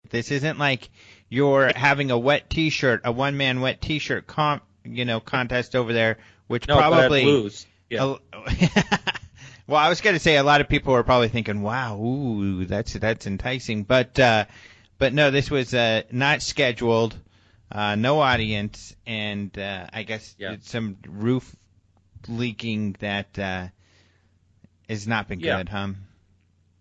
This isn't like you're having a wet T-shirt, a one-man wet T-shirt contest over there, which no, probably. But I'd lose. Yeah. Well, I was going to say a lot of people were probably thinking, "Wow, ooh, that's enticing," but no, this was not scheduled, no audience, and I guess some roof leaking that has not been good, huh?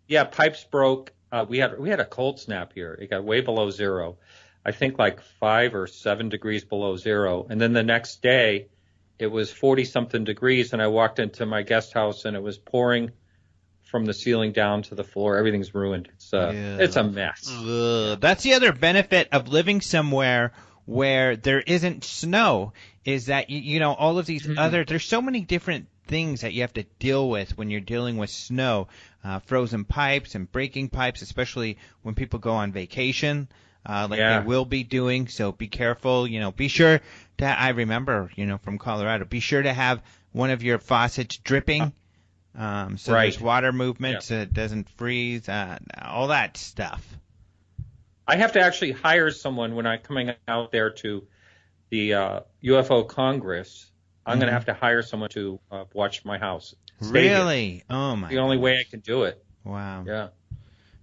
Yeah, pipes broke. We had a cold snap here. It got way below zero. I think like 5 or 7 degrees below zero, and then the next day it was 40-something degrees, and I walked into my guest house, and it was pouring from the ceiling down to the floor. Everything's ruined. It's a mess. That's the other benefit of living somewhere where there isn't snow, is that, all of these there's so many different things that you have to deal with when you're dealing with snow. Frozen pipes and breaking pipes, especially when people go on vacation. They will be doing, so be careful. Be sure to. I remember, from Colorado. Be sure to have one of your faucets dripping, so there's water movement, so it doesn't freeze. All that stuff. I have to actually hire someone when I'm coming out there to the UFO Congress. I'm going to have to hire someone to watch my house. Really? Oh my! The only way I can do it. Wow. Yeah.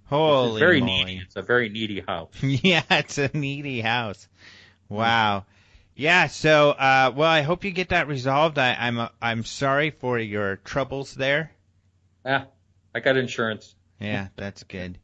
Holy it's very moly. needy. It's a very needy house. Yeah, it's a needy house. Wow. Yeah. So, well, I hope you get that resolved. I'm sorry for your troubles there. Yeah, I got insurance. Yeah, that's good.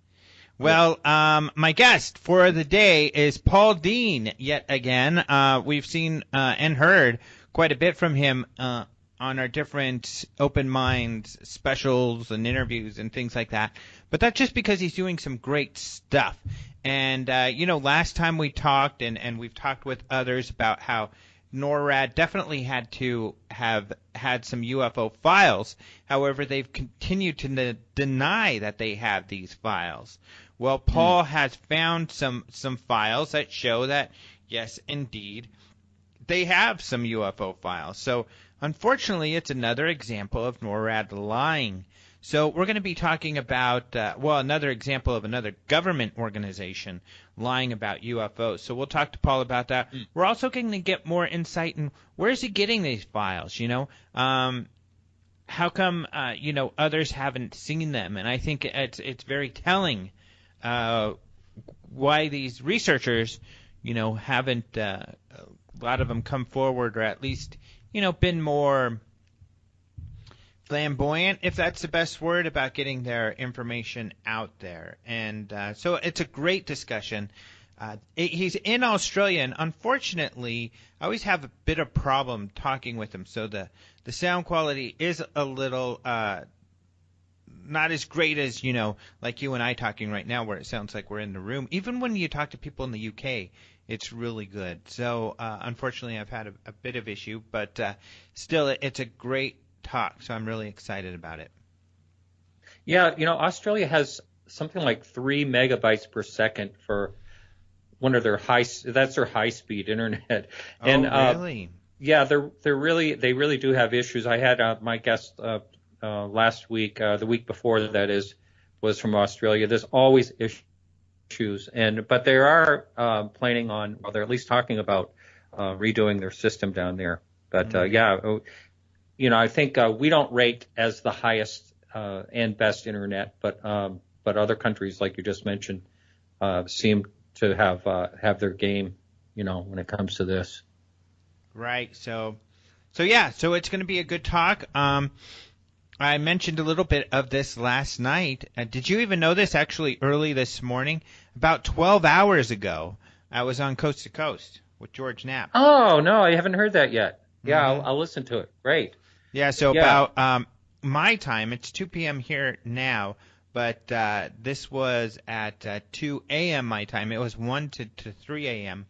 Well, my guest for the day is Paul Dean yet again. We've seen and heard quite a bit from him on our different Open Minds specials and interviews and things like that. But that's just because he's doing some great stuff. And, last time we talked, and we've talked with others about how NORAD definitely had to have had some UFO files. However, they've continued to deny that they have these files. Well, Paul has found some files that show that, yes, indeed, they have some UFO files. So, unfortunately, it's another example of NORAD lying. So we're going to be talking about, another example of another government organization lying about UFOs. So we'll talk to Paul about that. We're also going to get more insight in where is he getting these files, how come, others haven't seen them? And I think it's very telling why these researchers, haven't, a lot of them come forward, or at least, been more flamboyant, if that's the best word, about getting their information out there. And so it's a great discussion. He's in Australia, and unfortunately, I always have a bit of problem talking with him. So the sound quality is a little not as great as, like you and I talking right now, where it sounds like we're in the room. Even when you talk to people in the UK, it's really good. So unfortunately, I've had a bit of issue, but still, it's a great talk, so I'm really excited about it. Yeah, Australia has something like 3 megabytes per second for one of their that's their high-speed internet. And, really? Yeah, they really do have issues. I had my guest last week, the week before that was from Australia. There's always issues, but they are planning on, or they're at least talking about redoing their system down there. But I think we don't rate as the highest and best internet, but other countries, like you just mentioned, seem to have their game, when it comes to this. Right. So it's going to be a good talk. I mentioned a little bit of this last night. Did you even know this? Actually, early this morning, about 12 hours ago, I was on Coast to Coast with George Knapp. Oh no, I haven't heard that yet. Yeah, I'll listen to it. Great. Yeah, so about my time, it's 2 p.m. here now, but this was at 2 a.m. my time. It was 1 to 3 a.m.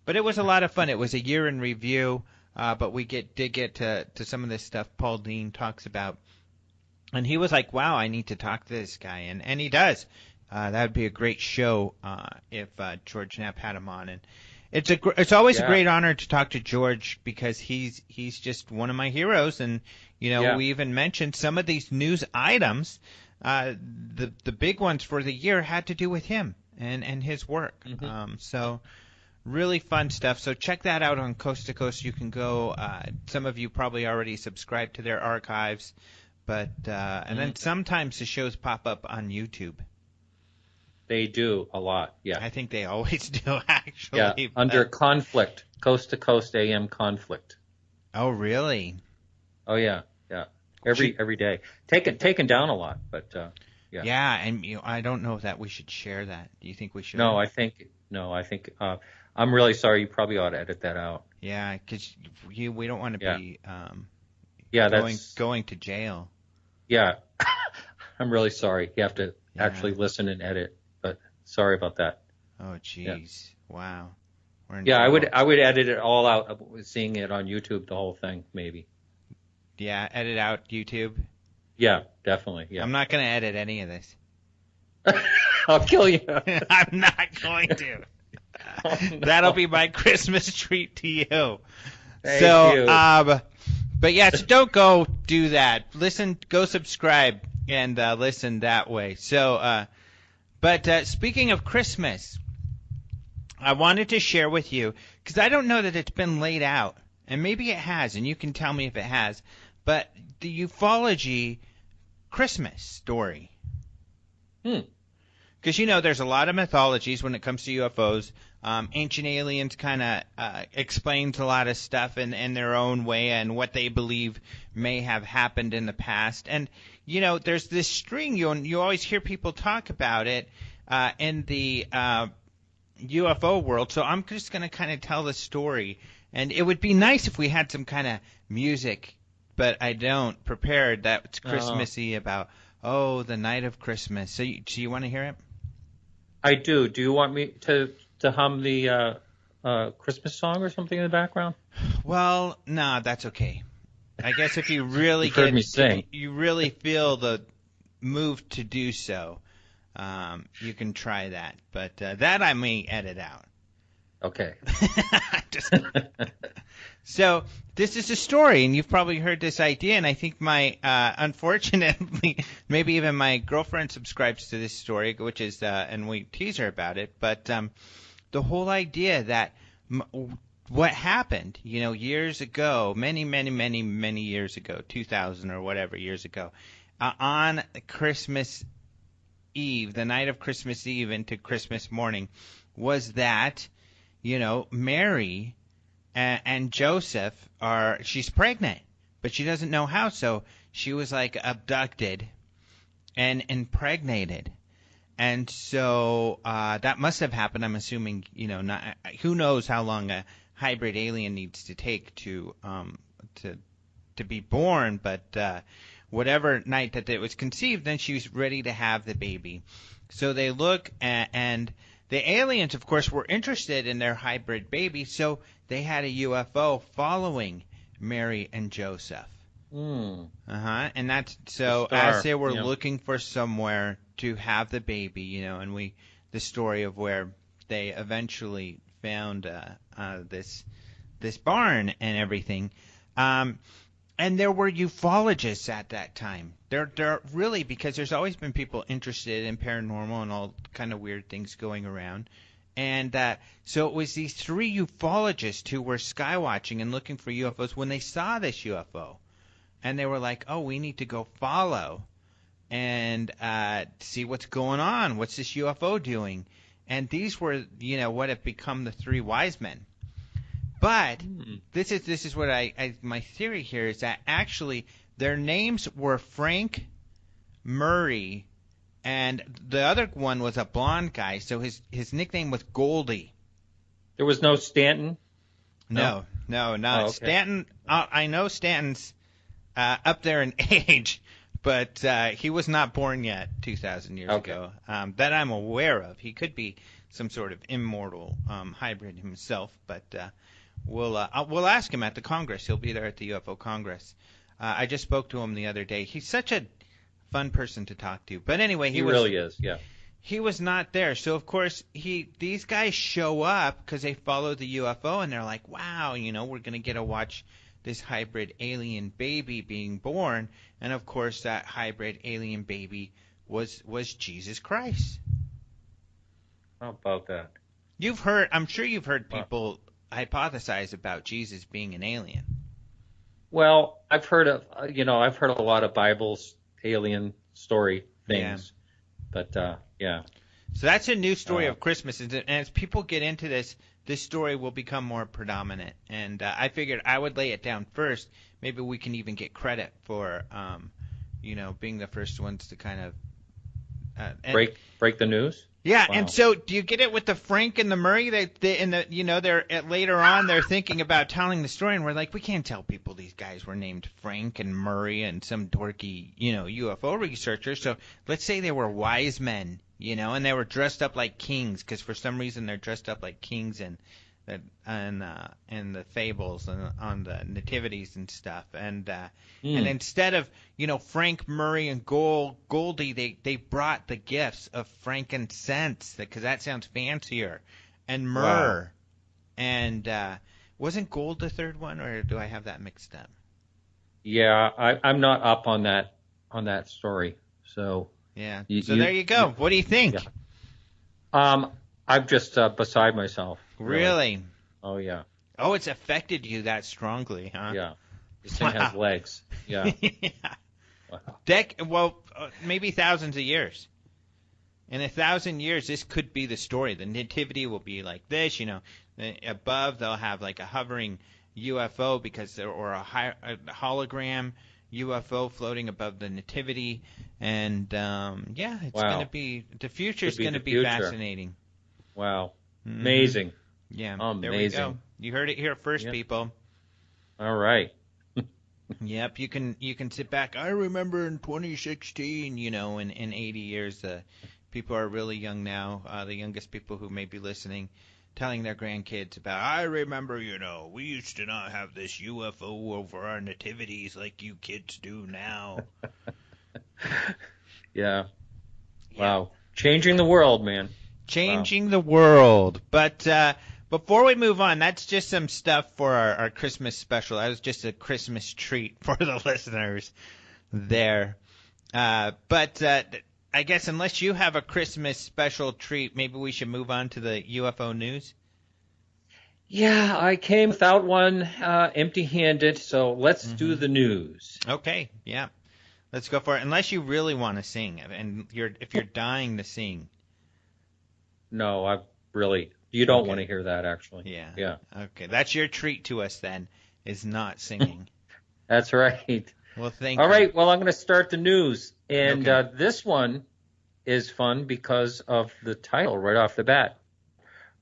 But it was a lot of fun. It was a year in review, but we did get to some of this stuff Paul Dean talks about. And he was like, wow, I need to talk to this guy. And he does. That would be a great show if George Knapp had him on. And it's always a great honor to talk to George, because he's just one of my heroes. And, we even mentioned some of these news items. The big ones for the year had to do with him. and his work. Mm-hmm. So really fun stuff. So check that out on Coast to Coast. You can go. Some of you probably already subscribed to their archives, but and then sometimes the shows pop up on YouTube. They do a lot, yeah. I think they always do, actually. Yeah, under Conflict, Coast to Coast AM Conflict. Oh, really? Oh, yeah. Every day. Taken down a lot, but yeah. Yeah, and I don't know that we should share that. Do you think we should? No, I think I'm really sorry. You probably ought to edit that out. Yeah, because we don't want to be going to jail. Yeah, I'm really sorry. You have to actually listen and edit. But sorry about that. Oh, jeez. Yeah. Wow. I would edit it all out. Seeing it on YouTube, the whole thing, maybe. Yeah, edit out YouTube. Yeah, definitely. Yeah. I'm not going to edit any of this. I'll kill you. I'm not going to. Oh, no. That'll be my Christmas treat to you. Thank you. But yeah, so don't go do that. Go subscribe and listen that way. So, but speaking of Christmas, I wanted to share with you, because I don't know that it's been laid out, and maybe it has, and you can tell me if it has, but the ufology Christmas story. Because, there's a lot of mythologies when it comes to UFOs. Ancient Aliens kind of explains a lot of stuff in their own way and what they believe may have happened in the past. And, there's this string, you always hear people talk about it in the UFO world. So I'm just going to kind of tell the story. And it would be nice if we had some kind of music, but I don't, prepared that's Christmassy about, the night of Christmas. So you want to hear it? I do. Do you want me to hum the Christmas song or something in the background? Well, no, that's okay. I guess if you really heard me sing. You really feel the move to do so, you can try that. But that I may edit out. Okay. So this is a story, and you've probably heard this idea, and I think unfortunately, maybe even my girlfriend subscribes to this story, which is, and we tease her about it, but the whole idea that what happened, years ago, many, many, many, many years ago, 2000 or whatever years ago, on Christmas Eve, the night of Christmas Eve into Christmas morning, was that, Mary and Joseph she's pregnant, but she doesn't know how, so she was like abducted and impregnated. And so that must have happened, I'm assuming, who knows how long a hybrid alien needs to take to be born, but whatever night that it was conceived, then she was ready to have the baby. So they look, and the aliens, of course, were interested in their hybrid baby, so they had a UFO following Mary and Joseph. And that's so as they were looking for somewhere to have the baby, and the story of where they eventually found this barn and everything. And there were ufologists at that time. They're really, because there's always been people interested in paranormal and all kind of weird things going around. And so it was these three ufologists who were skywatching and looking for UFOs when they saw this UFO. And they were like, we need to go follow and see what's going on. What's this UFO doing? And these were, what have become the three wise men. But this is what my theory here is that actually their names were Frank, Murray, and the other one was a blonde guy, so his nickname was Goldie. There was no Stanton? No, not okay. Stanton. I know Stanton's up there in age, but he was not born yet 2,000 years ago that I'm aware of. He could be some sort of immortal hybrid himself, but we'll ask him at the Congress. He'll be there at the UFO Congress. I just spoke to him the other day. He's such a fun person to talk to. But anyway, he really is, yeah. He was not there. So, of course, these guys show up because they follow the UFO, and they're like, wow, we're going to get to watch this hybrid alien baby being born. And, of course, that hybrid alien baby was Jesus Christ. How about that? I'm sure you've heard people hypothesize about Jesus being an alien. Well, I've heard a lot of Bible's alien story things, but yeah. So that's a new story of Christmas, and as people get into this story will become more predominant. And I figured I would lay it down first. Maybe we can even get credit for, being the first ones to kind of break the news. Yeah, Wow. And so do you get it with the Frank and the Murray? They're later on they're thinking about telling the story, and we're like, we can't tell people these guys were named Frank and Murray and some dorky, UFO researcher. So let's say they were wise men, and they were dressed up like kings, because for some reason they're dressed up like kings and the fables and on the nativities and stuff, and instead of Frank, Murray, and Goldie, they brought the gifts of frankincense, because that sounds fancier, and myrrh. Wow. And wasn't gold the third one, or do I have that mixed up? Yeah, I'm not up on that story. So yeah, there you go. What do you think? Yeah. I'm just beside myself. Really? Oh, yeah. Oh, it's affected you that strongly, huh? Yeah. This thing has legs. Yeah. Yeah. Wow. Maybe thousands of years. In 1,000 years, this could be the story. The nativity will be like this, Above, they'll have like a hovering UFO or a hologram UFO floating above the nativity. And, it's going to be, the future's going to be fascinating. Wow. Amazing. Yeah. Amazing. There we go. You heard it here first, people. All right. Yep. You can sit back. I remember in 2016, in 80 years, people are really young now. The youngest people who may be listening, telling their grandkids about, I remember, we used to not have this UFO over our nativities like you kids do now. Yeah. Wow. Changing the world, man. Changing the world. But before we move on, that's just some stuff for our Christmas special. That was just a Christmas treat for the listeners there. But I guess unless you have a Christmas special treat, maybe we should move on to the UFO news. Yeah, I came without one, empty-handed, so let's do the news. Okay, yeah. Let's go for it. Unless you really want to sing, and if you're dying to sing. No, you don't want to hear that, actually. Yeah. Okay, that's your treat to us then, is not singing. That's right. Well, thank you. All right, well, I'm going to start the news. And this one is fun because of the title right off the bat.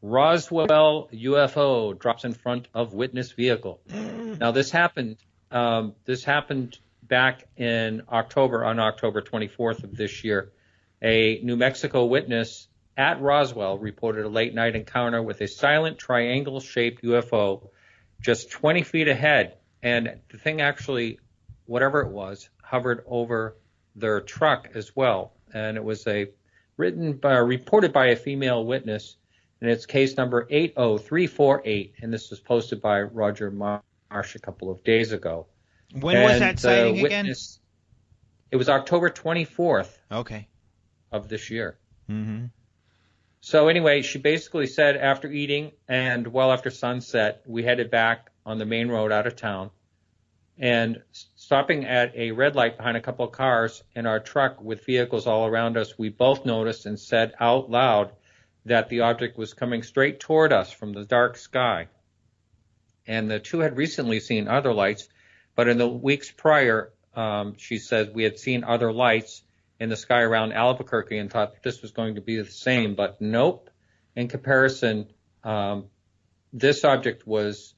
Roswell UFO drops in front of witness vehicle. Now, this happened back in October, on October 24th of this year. A New Mexico witness at Roswell reported a late-night encounter with a silent triangle-shaped UFO just 20 feet ahead. And the thing actually, whatever it was, hovered over their truck as well. And it was reported by a female witness, and it's case number 80348. And this was posted by Roger Marsh a couple of days ago. When was that sighting again? It was October 24th of this year. Mm-hmm. So anyway, she basically said after eating and well after sunset, we headed back on the main road out of town, and stopping at a red light behind a couple of cars in our truck with vehicles all around us, we both noticed and said out loud that the object was coming straight toward us from the dark sky. And the two had recently seen other lights, but in the weeks prior, she says we had seen other lights in the sky around Albuquerque and thought this was going to be the same, but nope. In comparison, this object was,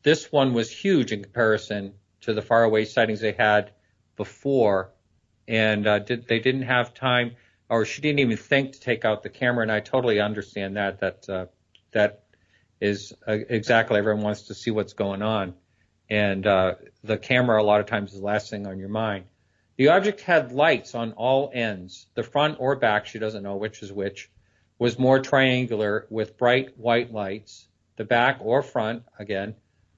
this one was huge in comparison to the faraway sightings they had before, and they didn't have time, or she didn't even think to take out the camera, and I totally understand that. That is exactly, everyone wants to see what's going on, and the camera a lot of times is the last thing on your mind. The object had lights on all ends. The front or back, she doesn't know which is which, was more triangular with bright white lights. The back or front, again,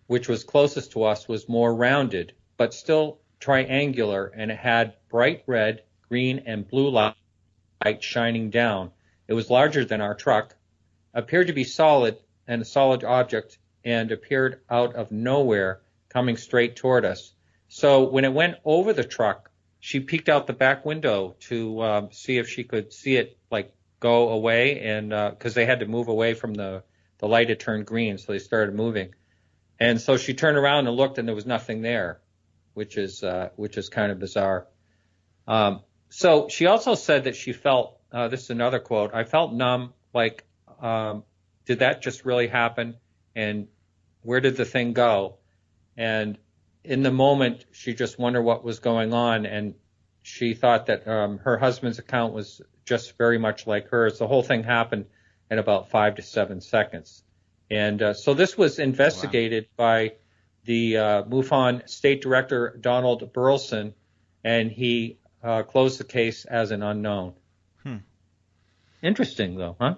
which was closest to us, was more rounded, but still triangular, and it had bright red, green, and blue light shining down. It was larger than our truck, appeared to be solid and a solid object, and appeared out of nowhere coming straight toward us. So when it went over the truck, she peeked out the back window to see if she could see it like go away, and because they had to move away from the light had turned green, so they started moving. And so she turned around and looked, and there was nothing there, which is kind of bizarre. So she also said that she felt, this is another quote, I felt numb, like, did that just really happen? And where did the thing go? And in the moment, she just wondered what was going on, and she thought that her husband's account was just very much like hers. The whole thing happened in about 5 to 7 seconds. And so this was investigated by the MUFON State Director, Donald Burleson, and he closed the case as an unknown. Interesting, though, huh?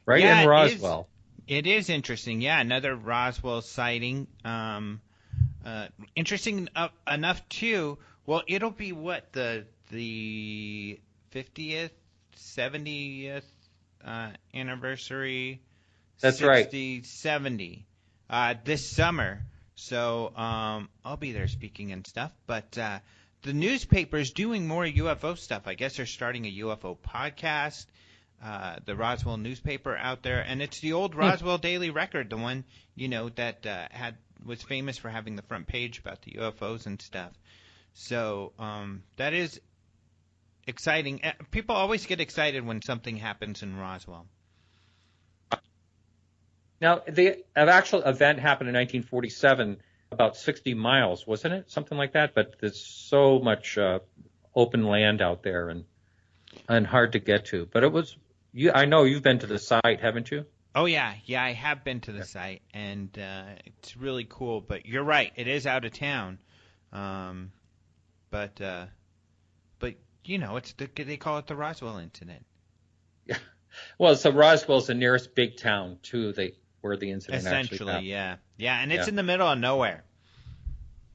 Right in Roswell. It is interesting. Yeah, another Roswell sighting. Interesting enough, too. Well, it'll be what, the 50th, 70th anniversary? That's 60, right. 70 this summer. So I'll be there speaking and stuff. But the newspaper's doing more UFO stuff. I guess they're starting a UFO podcast. The Roswell newspaper out there, and it's the old Roswell Daily Record, the one that was famous for having the front page about the UFOs and stuff. So that is exciting. People always get excited when something happens in Roswell. Now, the actual event happened in 1947, about 60 miles, wasn't it? Something like that. But there's so much open land out there and hard to get to. But it was. I know you've been to the site, haven't you? Oh, yeah. Yeah, I have been to the site, and it's really cool. But you're right. It is out of town. But you know, they call it the Roswell incident. Yeah. Well, so Roswell's the nearest big town to where the incident actually happened. Essentially, yeah. Yeah, and it's in the middle of nowhere.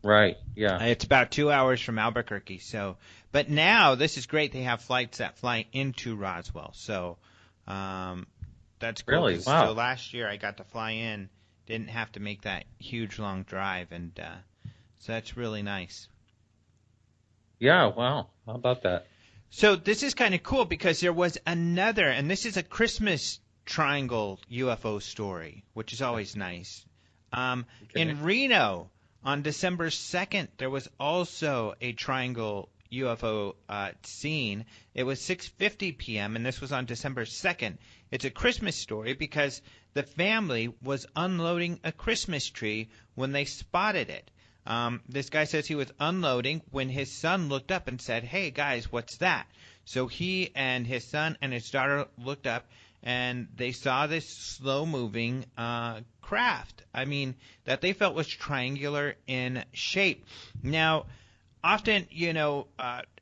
Right, yeah. It's about 2 hours from Albuquerque. So, but now this is great. They have flights that fly into Roswell. So that's cool. Really? Wow. So last year I got to fly in, didn't have to make that huge long drive, and so that's really nice. Yeah, wow. How about that? So this is kind of cool because there was another, and this is a Christmas triangle UFO story, which is always nice. In Reno, on December 2nd, there was also a triangle UFO seen. It was 6:50 p.m., and this was on December 2nd. It's a Christmas story because the family was unloading a Christmas tree when they spotted it. This guy says he was unloading when his son looked up and said, "Hey, guys, what's that?" So he and his son and his daughter looked up, and they saw this slow-moving craft, that they felt was triangular in shape. Now, often,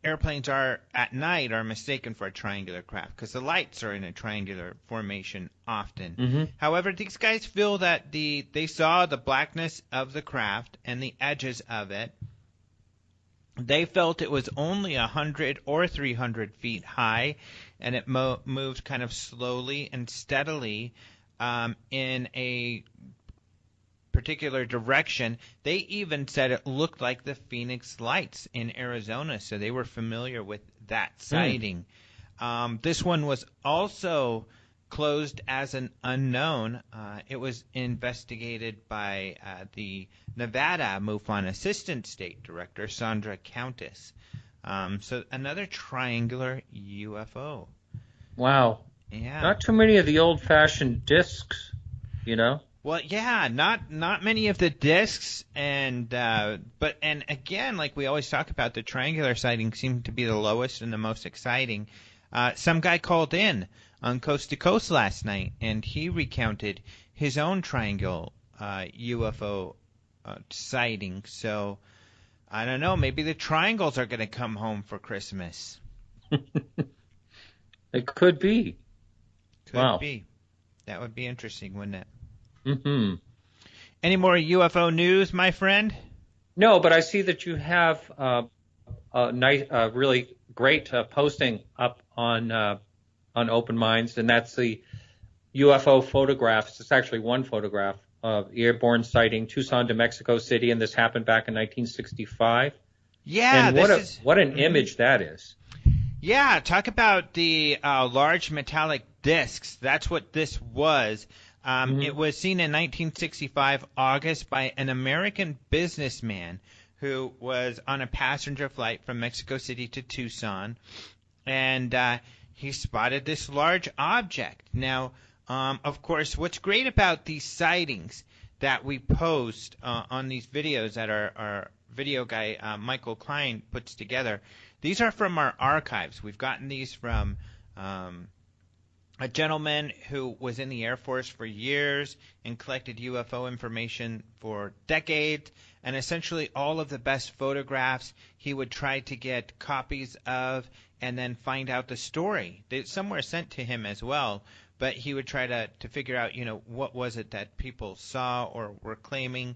airplanes at night are mistaken for a triangular craft because the lights are in a triangular formation often. Mm-hmm. However, these guys feel that they saw the blackness of the craft and the edges of it. They felt it was only 100 or 300 feet high, and it moved kind of slowly and steadily in a particular direction. They even said it looked like the Phoenix Lights in Arizona, so they were familiar with that sighting. This one was also closed as an unknown. It was investigated by the Nevada MUFON Assistant State Director, Sandra Countess. So another triangular UFO. Wow. Yeah. Not too many of the old-fashioned discs, Well, yeah, not many of the discs, and again, like we always talk about, the triangular sightings seem to be the lowest and the most exciting. Some guy called in on Coast to Coast last night, and he recounted his own triangle UFO sighting. So I don't know, maybe the triangles are going to come home for Christmas. It could be. Could be. That would be interesting, wouldn't it? Mm-hmm. Any more UFO news, my friend? No, but I see that you have a nice, really great posting up on on Open Minds, and that's the UFO photographs. It's actually one photograph of airborne sighting, Tucson to Mexico City, and this happened back in 1965. Yeah, and what an image that is. Yeah, talk about the large metallic discs. That's what this was. It was seen in 1965 August by an American businessman who was on a passenger flight from Mexico City to Tucson, and he spotted this large object. Now, of course, what's great about these sightings that we post on these videos that our video guy Michael Klein puts together, these are from our archives. We've gotten these from a gentleman who was in the Air Force for years and collected UFO information for decades, and essentially all of the best photographs he would try to get copies of and then find out the story. Some were sent to him as well, but he would try to figure out, what was it that people saw or were claiming.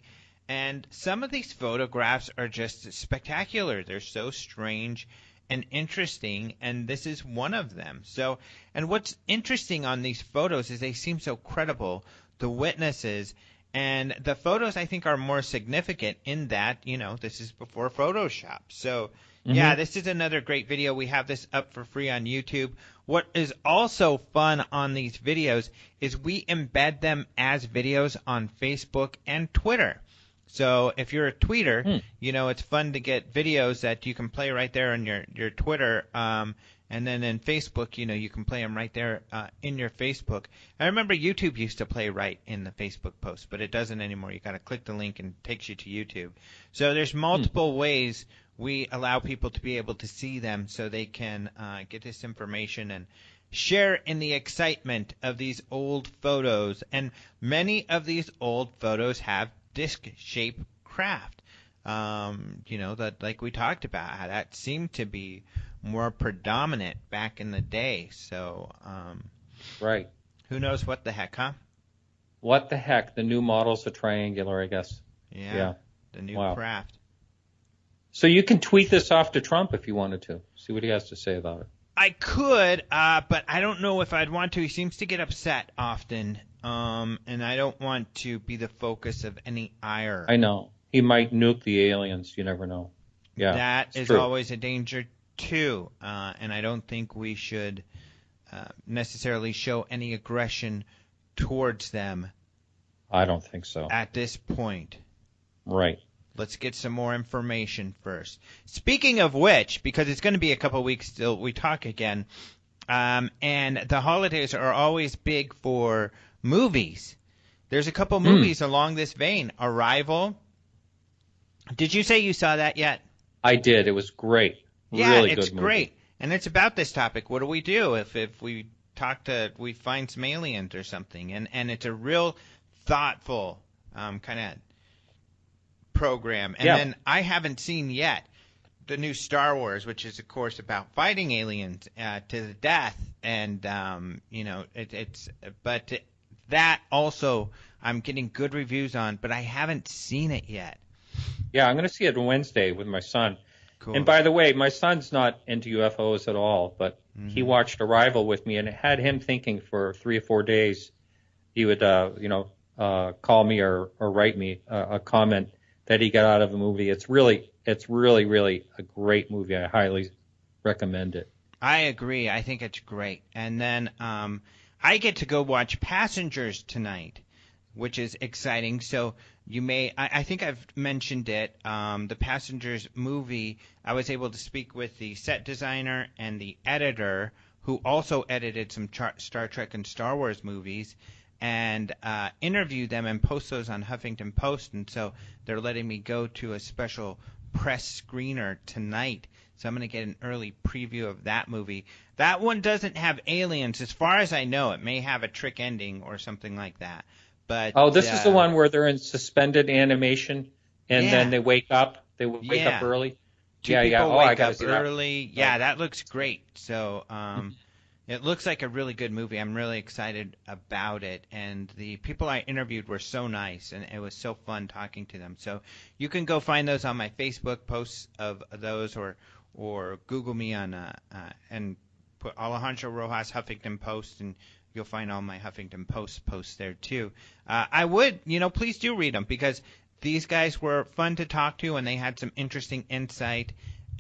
And some of these photographs are just spectacular. They're so strange and interesting, and this is one of them. So, and what's interesting on these photos is they seem so credible, the witnesses, and the photos I think are more significant in that, this is before Photoshop. So, yeah, this is another great video. We have this up for free on YouTube. What is also fun on these videos is we embed them as videos on Facebook and Twitter. So if you're a tweeter, it's fun to get videos that you can play right there on your Twitter. And then in Facebook, you can play them right there in your Facebook. I remember YouTube used to play right in the Facebook post, but it doesn't anymore. You got to click the link and it takes you to YouTube. So there's multiple ways we allow people to be able to see them so they can get this information and share in the excitement of these old photos. And many of these old photos have disc-shaped craft, that like we talked about, how that seemed to be more predominant back in the day. So, right. Who knows what the heck, huh? What the heck? The new models are triangular, I guess. Yeah. The new craft. So you can tweet this off to Trump if you wanted to. See what he has to say about it. I could, but I don't know if I'd want to. He seems to get upset often. And I don't want to be the focus of any ire. I know. He might nuke the aliens. You never know. Yeah, that is true. Always a danger, too. And I don't think we should necessarily show any aggression towards them. I don't think so. At this point. Right. Let's get some more information first. Speaking of which, because it's going to be a couple weeks till we talk again, and the holidays are always big for movies. There's a couple movies along this vein. Arrival. Did you say you saw that yet? I did. It was great. Yeah, really it's good movie. Great. And it's about this topic. What do we do if we find some aliens or something? And it's a real thoughtful kind of program. And then I haven't seen yet the new Star Wars, which is of course about fighting aliens to the death. And but that also I'm getting good reviews on, but I haven't seen it yet. Yeah, I'm going to see it Wednesday with my son. Cool. And by the way, my son's not into UFOs at all, but he watched Arrival with me, and it had him thinking for 3 or 4 days. He would, call me or write me a comment that he got out of the movie. It's really, really a great movie. I highly recommend it. I agree. I think it's great. And then I get to go watch Passengers tonight, which is exciting. So you may, I think I've mentioned it, the Passengers movie, I was able to speak with the set designer and the editor, who also edited some Star Trek and Star Wars movies, and interview them and post those on Huffington Post. And so they're letting me go to a special press screener tonight. So I'm going to get an early preview of that movie. That one doesn't have aliens. As far as I know, it may have a trick ending or something like that. But this is the one where they're in suspended animation and then they wake up. They wake up early. Two people wake up early. Yeah, that looks great. So it looks like a really good movie. I'm really excited about it. And the people I interviewed were so nice, and it was so fun talking to them. So you can go find those on my Facebook posts of those, or Google me on and put Alejandro Rojas Huffington Post, and you'll find all my Huffington Post posts there too. I would, please do read them, because these guys were fun to talk to, and they had some interesting insight,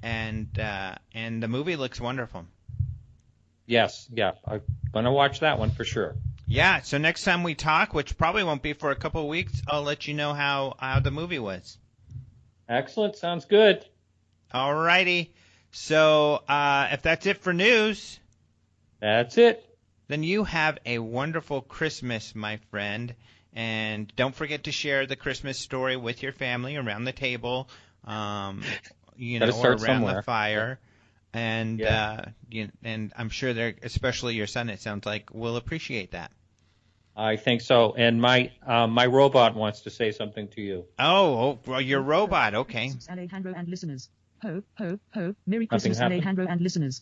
and the movie looks wonderful. Yes, yeah, I'm gonna watch that one for sure. Yeah, so next time we talk, which probably won't be for a couple of weeks, I'll let you know how the movie was. Excellent, sounds good. All righty. So if that's it for news, that's it. Then you have a wonderful Christmas, my friend. And don't forget to share the Christmas story with your family around the table, or around the fire. And and I'm sure especially your son, it sounds like, will appreciate that. I think so. And my robot wants to say something to you. Oh, well, your robot, okay. Alejandro and listeners. Ho, ho, ho. Merry Christmas, Alejandro and listeners.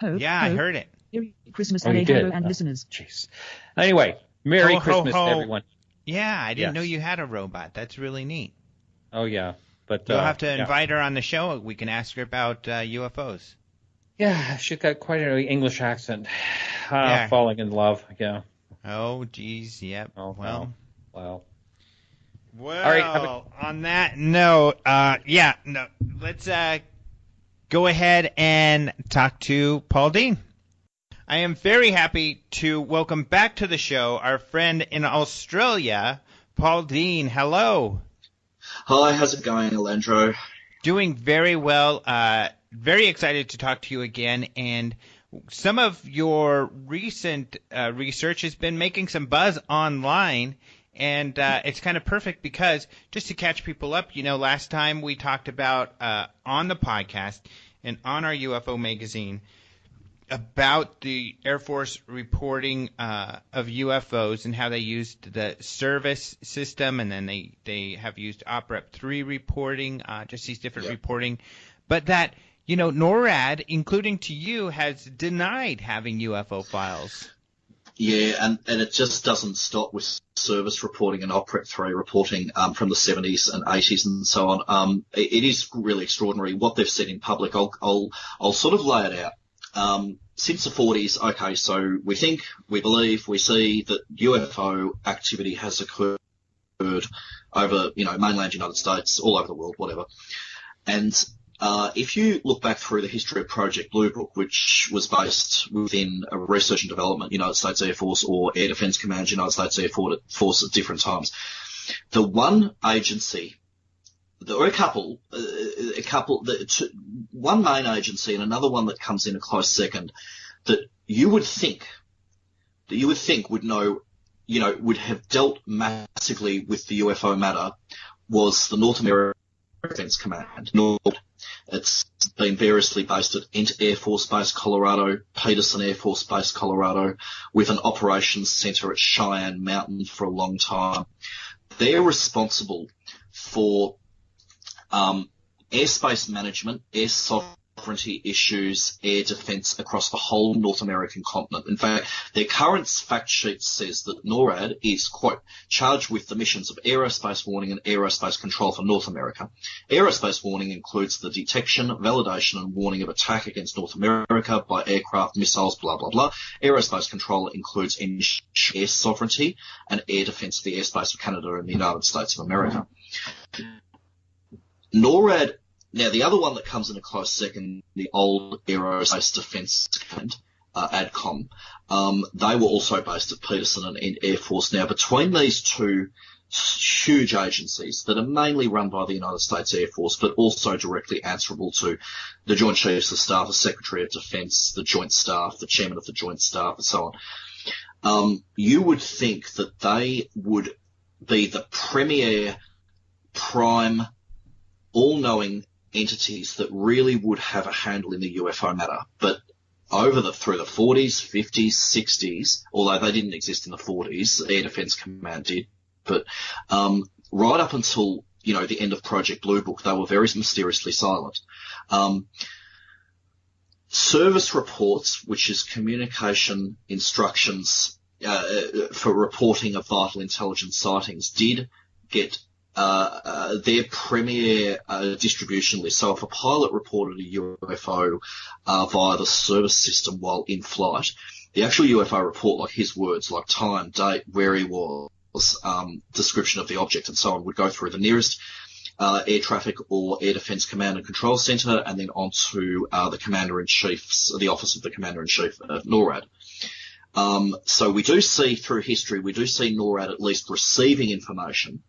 Ho, yeah, ho. I heard it. Merry Christmas, Alejandro and listeners. Jeez. Anyway, Merry ho, Christmas ho, ho. to everyone. Yeah, I didn't know you had a robot. That's really neat. Oh, yeah. But you'll have to invite her on the show. We can ask her about UFOs. Yeah, she's got quite an English accent. Falling in love, yeah. Oh, geez, yep. Oh, well. Well, all right, on that note, let's go ahead and talk to Paul Dean. I am very happy to welcome back to the show our friend in Australia, Paul Dean. Hello. Hi, how's it going, Alejandro? Doing very well. Very excited to talk to you again. And some of your recent research has been making some buzz online. And it's kind of perfect because, just to catch people up, last time we talked about on the podcast and on our UFO magazine about the Air Force reporting of UFOs and how they used the service system, and then they have used OPREP 3 reporting, just these different reporting. But that, NORAD, including to you, has denied having UFO files. Yeah, and it just doesn't stop with service reporting and OPREP 3 reporting from the 70s and 80s and so on. It is really extraordinary what they've said in public. I'll sort of lay it out. Since the 40s, okay, so we think, we believe, we see that UFO activity has occurred over, mainland United States, all over the world, whatever. And if you look back through the history of Project Blue Book, which was based within a research and development, United States Air Force or Air Defense Command, United States Air Force at different times, the one agency, one main agency and another one that comes in a close second, that you would think would know, would have dealt massively with the UFO matter, was the North American Defense Command. NORAD. It's been variously based at Ent Air Force Base, Colorado, Peterson Air Force Base, Colorado, with an operations center at Cheyenne Mountain for a long time. They're responsible for airspace management, air sovereignty issues, air defense across the whole North American continent. In fact, their current fact sheet says that NORAD is, quote, charged with the missions of aerospace warning and aerospace control for North America. Aerospace warning includes the detection, validation and warning of attack against North America by aircraft, missiles, blah, blah, blah. Aerospace control includes air sovereignty and air defense of the airspace of Canada and the United States of America. NORAD, now the other one that comes in a close second, the old Aerospace Defense Command, ADCOM, they were also based at Peterson and Air Force. Now, between these two huge agencies that are mainly run by the United States Air Force, but also directly answerable to the Joint Chiefs of Staff, the Secretary of Defense, the Joint Staff, the Chairman of the Joint Staff, and so on, you would think that they would be the premier, prime, all-knowing entities that really would have a handle in the UFO matter. But through the 40s, 50s, 60s, although they didn't exist in the 40s, Air Defense Command did, but right up until, the end of Project Blue Book, they were very mysteriously silent. Service reports, which is communication instructions for reporting of vital intelligence sightings, did get their premier distribution list. So if a pilot reported a UFO via the service system while in flight, the actual UFO report, like his words, like time, date, where he was, description of the object and so on, would go through the nearest air traffic or air defence command and control centre, and then onto the the office of the commander-in-chief of NORAD. So we do see through history, we do see NORAD at least receiving information,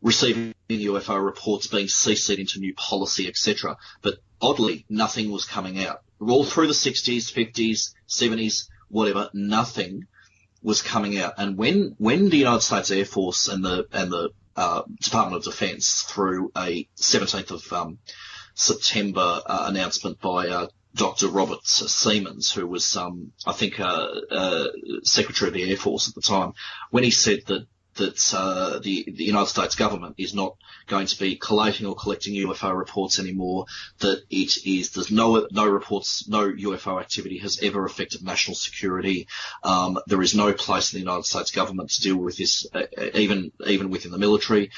receiving UFO reports, being CC'd into new policy, etc. But oddly, nothing was coming out. All through the 60s, 50s, 70s, whatever, nothing was coming out. And when the United States Air Force and the Department of Defense, through a 17th of September announcement by Dr. Robert Siemens, who was, I think, Secretary of the Air Force at the time, when he said that the United States government is not going to be collating or collecting UFO reports anymore, that there's no reports, no UFO activity has ever affected national security. There is no place in the United States government to deal with this, even within the military.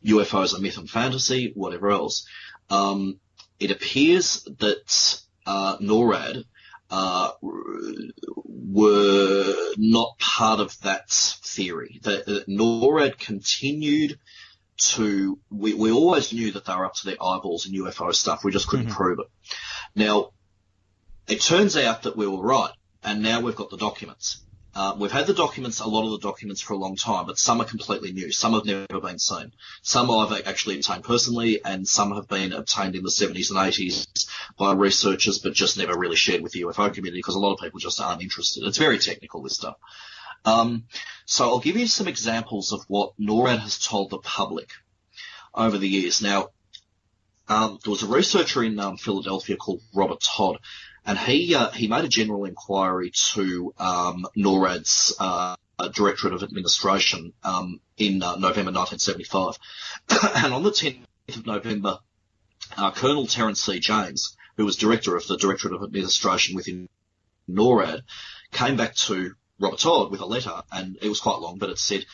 UFOs are myth and fantasy, whatever else. It appears that NORAD were not part of that theory. That NORAD continued to, we always knew that they were up to their eyeballs in UFO stuff. We just couldn't prove it. Now, it turns out that we were right, and now we've got the documents. We've had the documents, a lot of the documents, for a long time, but some are completely new. Some have never been seen. Some I've actually obtained personally, and some have been obtained in the 70s and 80s by researchers, but just never really shared with the UFO community because a lot of people just aren't interested. It's very technical, this stuff. So I'll give you some examples of what NORAD has told the public over the years. Now, there was a researcher in Philadelphia called Robert Todd, and he made a general inquiry to NORAD's Directorate of Administration in November 1975. And on the 10th of November, Colonel Terence C. James, who was director of the Directorate of Administration within NORAD, came back to Robert Todd with a letter, and it was quite long, but it said,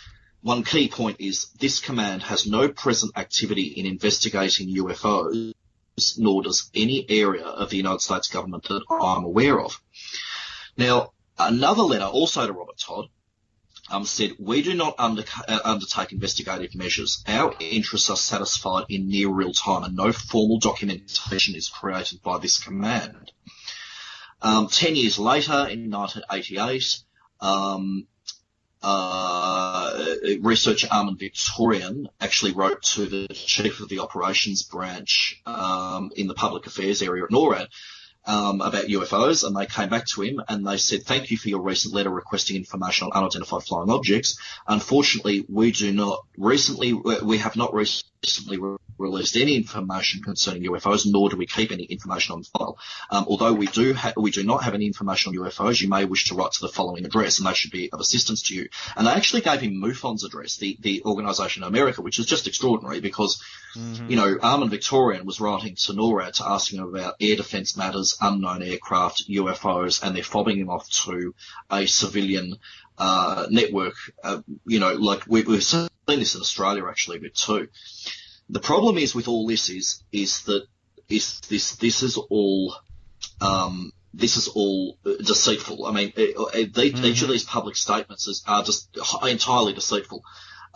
one key point is this command has no present activity in investigating UFOs, nor does any area of the United States government that I'm aware of. Now, another letter, also to Robert Todd, said, we do not undertake investigative measures. Our interests are satisfied in near real time, and no formal documentation is created by this command. 10 years later, in 1988, researcher Armin Victorian actually wrote to the chief of the operations branch in the public affairs area at NORAD about UFOs, and they came back to him and they said, thank you for your recent letter requesting information on unidentified flying objects. Unfortunately, we have not recently released any information concerning UFOs, nor do we keep any information on file. Although we do not have any information on UFOs, you may wish to write to the following address, and they should be of assistance to you. And they actually gave him MUFON's address, the organisation in America, which is just extraordinary because, you know, Armin Victorian was writing to NORAD to ask him about air defence matters, unknown aircraft, UFOs, and they're fobbing him off to a civilian network. You know, like we've seen this in Australia actually a bit too. The problem is with all this is that this is all deceitful. I mean, each of these public statements are just entirely deceitful.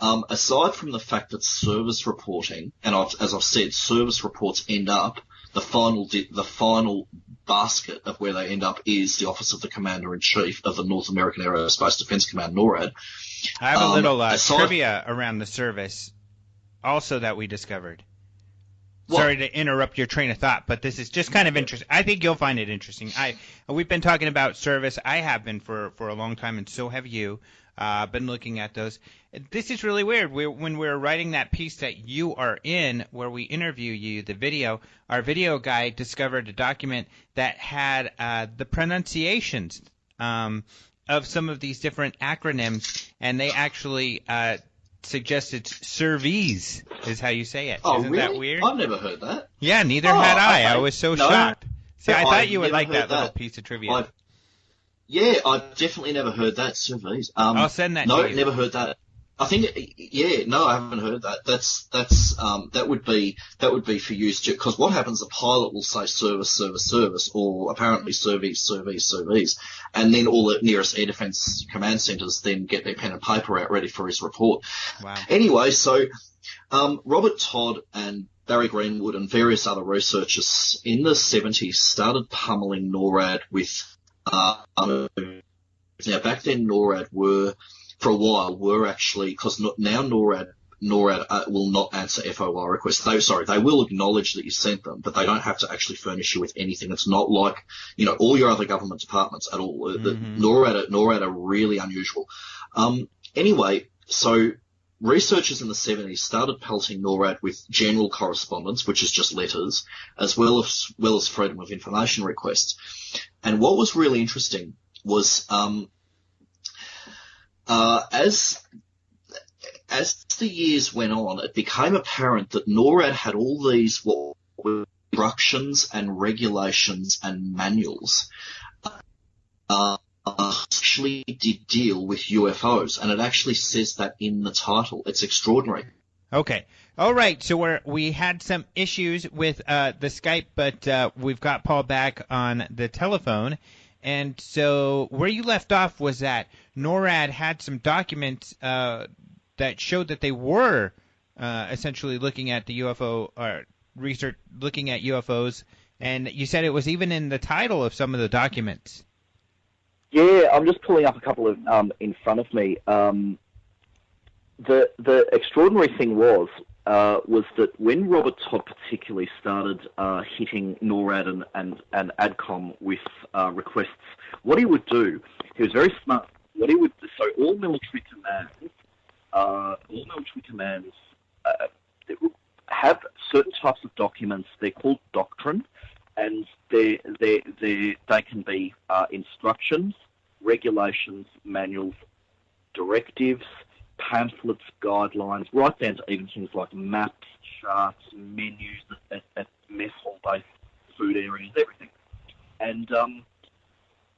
Aside from the fact that service reporting, and as I've said, service reports end up, the final basket of where they end up is the Office of the Commander-in-Chief of the North American Aerospace Defense Command, NORAD. I have a little trivia around the service also that we discovered. What? Sorry to interrupt your train of thought, but this is just kind of interesting. I think you'll find it interesting. We've been talking about service. I have been for a long time, and so have you. Been looking at those. This is really weird. When we were writing that piece that you are in, where we interview you, the video, our video guy discovered a document that had the pronunciations of some of these different acronyms, and they actually suggested service is how you say it. Oh, Isn't really? that weird? I've never heard that. Yeah, neither had I. Okay. I was so shocked. See, I thought you would like that little piece of trivia. I've definitely never heard that, service. I'll send that to you. No, never heard that. I think, yeah, no, I haven't heard that. That would be for use, because what happens, the pilot will say service, or apparently service, and then all the nearest air defence command centres then get their pen and paper out ready for his report. Wow. Anyway, so, Robert Todd and Barry Greenwood and various other researchers in the 70s started pummeling NORAD with, now back then NORAD for a while were actually, because now NORAD will not answer FOI requests. They will acknowledge that you sent them, but they don't have to actually furnish you with anything. It's not like, all your other government departments at all. Mm-hmm. NORAD are really unusual. Anyway, so researchers in the 70s started pelting NORAD with general correspondence, which is just letters, as well as freedom of information requests. And what was really interesting was, as the years went on, it became apparent that NORAD had all these what were instructions and regulations and manuals actually did deal with UFOs, and it actually says that in the title. It's extraordinary. Okay. All right. So we had some issues with the Skype, but we've got Paul back on the telephone. And so where you left off was that NORAD had some documents that showed that they were essentially looking at the UFO or research, looking at UFOs, and you said it was even in the title of some of the documents. Yeah, I'm just pulling up a couple of in front of me. The extraordinary thing was that when Robert Todd particularly started hitting NORAD and ADCOM with requests, what he would do, he was very smart. What he would do, so all military commands have certain types of documents. They're called doctrine, and they can be instructions, regulations, manuals, directives, pamphlets, guidelines, right down to even things like maps, charts, menus at mess hall-based food areas, everything. And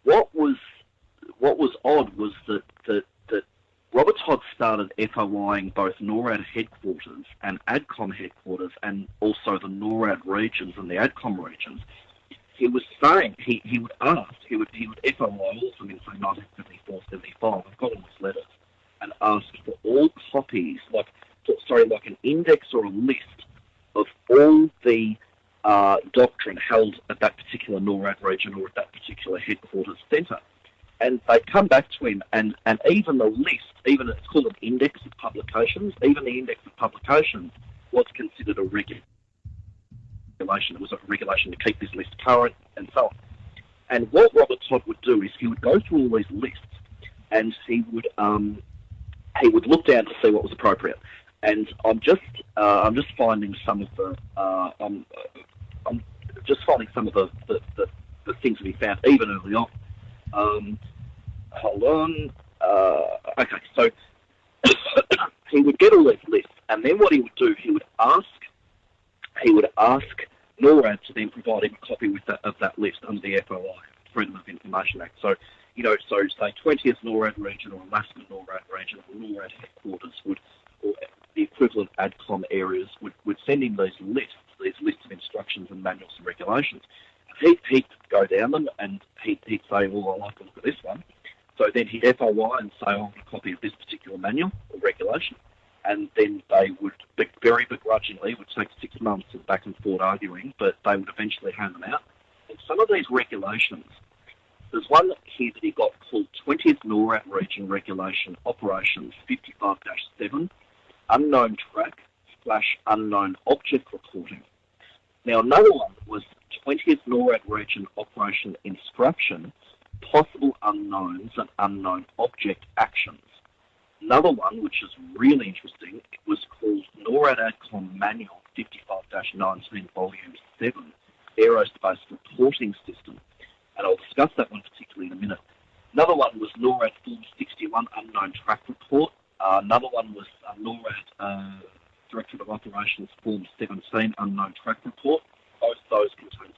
what was odd was that Robert Todd started FOIing both NORAD headquarters and ADCOM headquarters, and also the NORAD regions and the ADCOM regions. He was saying he would FOI all of them in say 1974, 75. I've got all his letters, and asked for all copies, like an index or a list of all the doctrine held at that particular NORAD region or at that particular headquarters centre. And they'd come back to him, and even the list, even it's called an index of publications, even the index of publications was considered a regulation. It was a regulation to keep this list current and so on. And what Robert Todd would do is he would go through all these lists, and he would look down to see what was appropriate. And I'm just finding some of the I'm just finding some of the things that he found even early on. Hold on. Okay, so he would get all these lists, and then what he would do, he would ask NORAD to then provide him a copy of that list under the FOI, Freedom of Information Act. So, say 20th NORAD region or Alaska NORAD region or NORAD headquarters or the equivalent ADCOM areas would send him these lists of instructions and manuals and regulations. He'd go down them, and he'd say, well, I like to look at this one. So then he'd FOI and say, I want a copy of this particular manual or regulation. And then they would, very begrudgingly, it would take 6 months of back and forth arguing, but they would eventually hand them out. And some of these regulations, there's one here that he got called 20th NORAD Region Regulation Operations 55-7, Unknown Track / Unknown Object Reporting. Now, another one was 20th NORAD Region Operation Instruction, Possible Unknowns and Unknown Object Actions. Another one, which is really interesting, was called NORAD ADCOM Manual 55-19, Volume 7, Aerospace Reporting System. And I'll discuss that one particularly in a minute. Another one was NORAD Form 61, Unknown Track Report. Another one was NORAD Directorate of Operations Form 17, Unknown Track Report. Both those contain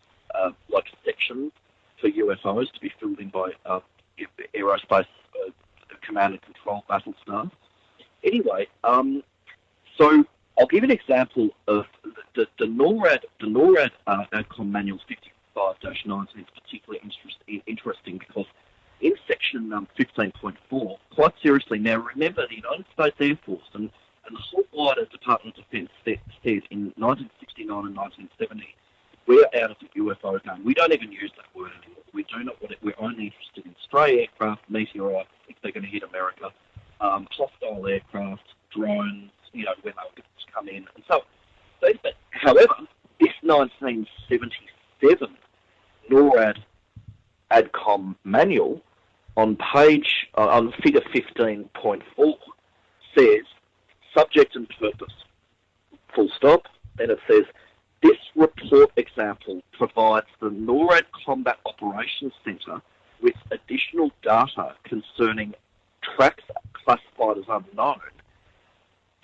like sections for UFOs to be filled in by aerospace command and control battle staff. Anyway, so I'll give an example of the NORAD ADCOM Manual 55-19 is particularly interesting because in section 15.4, quite seriously, now remember the United States Air Force and the whole wider Department of Defense says in 1969 and 1970, we're out of the UFO game. We don't even use that word anymore. We do not want it. We're only interested in stray aircraft, meteorites, if they're going to hit America, hostile aircraft, drones, when they'll come in, and so on. But, however, this 1977 NORAD ADCOM manual on figure 15.4 says subject and purpose, full stop. Then it says this report example provides the NORAD Combat Operations Center with additional data concerning tracks classified as unknown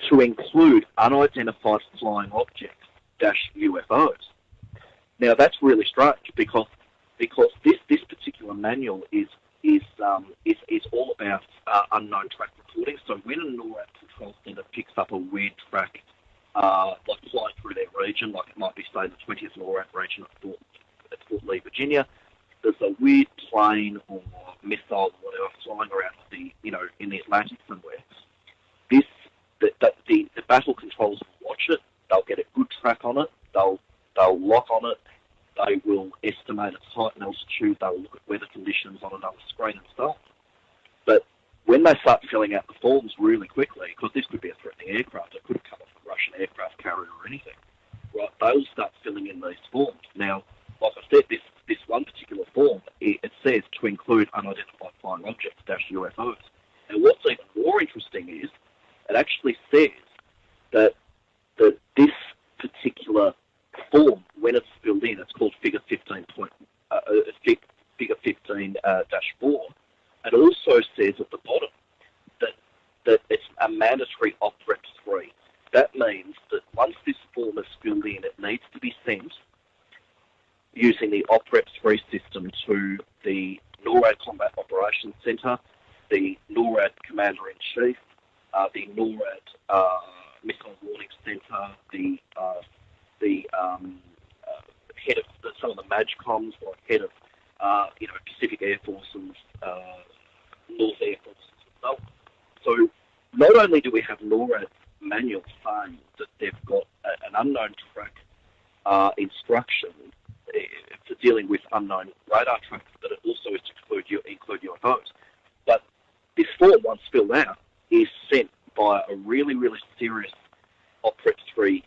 to include unidentified flying objects, UFOs. Now that's really strange because this particular manual is all about unknown track reporting. So when a NORAD control center picks up a weird track, like flying through their region, like it might be say the 20th NORAD region at Fort Lee, Virginia, there's a weird plane or missile or whatever flying around in the Atlantic somewhere. The battle controls will watch it. They'll get a good track on it. They'll lock on it. They will estimate its height and altitude. They'll look at weather conditions on another screen and so on. But when they start filling out the forms really quickly, because this could be a threatening aircraft, it could have come off a Russian aircraft carrier or anything, right? They'll start filling in these forms. Now, like I said, this one particular form, it says to include unidentified flying objects, UFOs. And what's even more interesting is it actually says that this particular form, when it's filled in, it's called figure 15 figure 15-4. It also says at the bottom that it's a mandatory OPREPS 3. That means that once this form is filled in, it needs to be sent using the OPREPS 3 system to the NORAD Combat Operations Center, the NORAD Commander-in-Chief, the NORAD Missile Warning Center, the head of some of the MAGCOMs, like head of Pacific Air Force and North Air Force and so on. So not only do we have NORAD manual saying that they've got an unknown track instruction for dealing with unknown radar tracks, but it also is to include UFOs. But this form, once filled out, is sent by a really, really serious OPREPS 3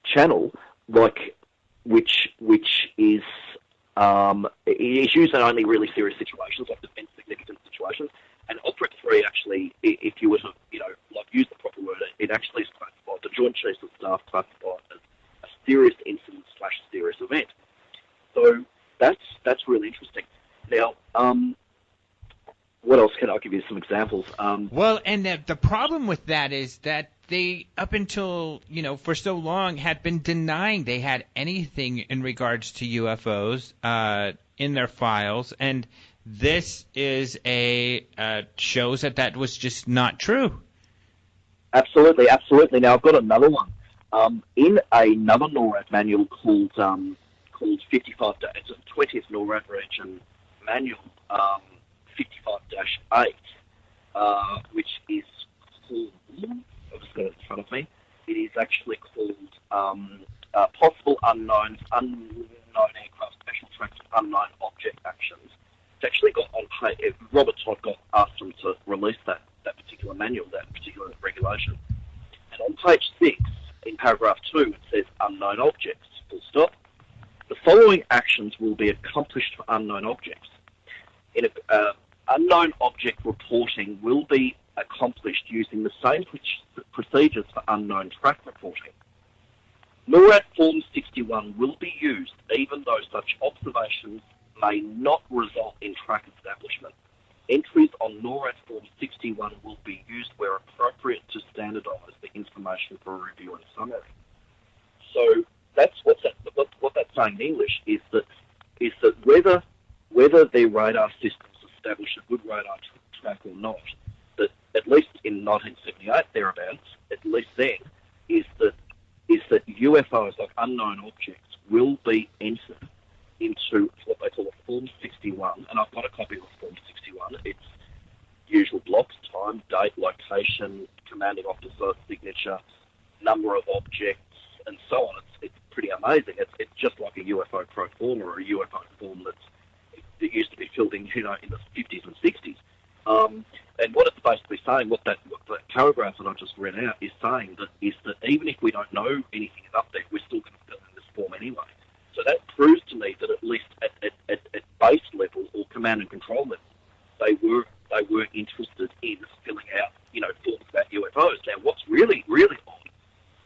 channel, which is used in only really serious situations, like defense significant situations. And OPREPS 3 actually, if you were to use the proper word, it actually is classified. The Joint Chiefs of Staff classified as a serious incident / serious event. So that's really interesting. Now, what else can I give you some examples? Well, and the problem with that is that they, up until, for so long, had been denying they had anything in regards to UFOs in their files, and this is shows that was just not true. Absolutely. Now, I've got another one. In another NORAD manual called 55, it's a 20th NORAD region manual, 55-8, which is called, I've just got it in front of me, it is actually called Possible Unknown Aircraft Special Tracks Unknown Object Actions. It's actually got on page, Robert Todd asked them to release that particular manual, that particular regulation. And on page 6, in paragraph 2, it says unknown objects, full stop. The following actions will be accomplished for unknown objects. Unknown object reporting will be accomplished using the same procedures for unknown track reporting. NORAD Form 61 will be used even though such observations may not result in track establishment. Entries on NORAD Form 61 will be used where appropriate to standardise the information for review and summary. So that's what that's saying in English is that whether their radar systems are establish a good radar track or not, that at least in 1978 thereabouts, at least then, is that UFOs, like unknown objects, will be entered into what they call a Form 61, and I've got a copy of Form 61. It's usual blocks, time, date, location, commanding officer, signature, number of objects, and so on. It's pretty amazing. It's just like a UFO pro forma or a UFO form that used to be filled in, in the 50s and 60s. And what it's basically saying, what that paragraph that I just read out is saying, is that even if we don't know anything is up there, we're still going to fill in this form anyway. So that proves to me that at least at base level or command and control level, they were interested in filling out, forms about UFOs. Now, what's really, really odd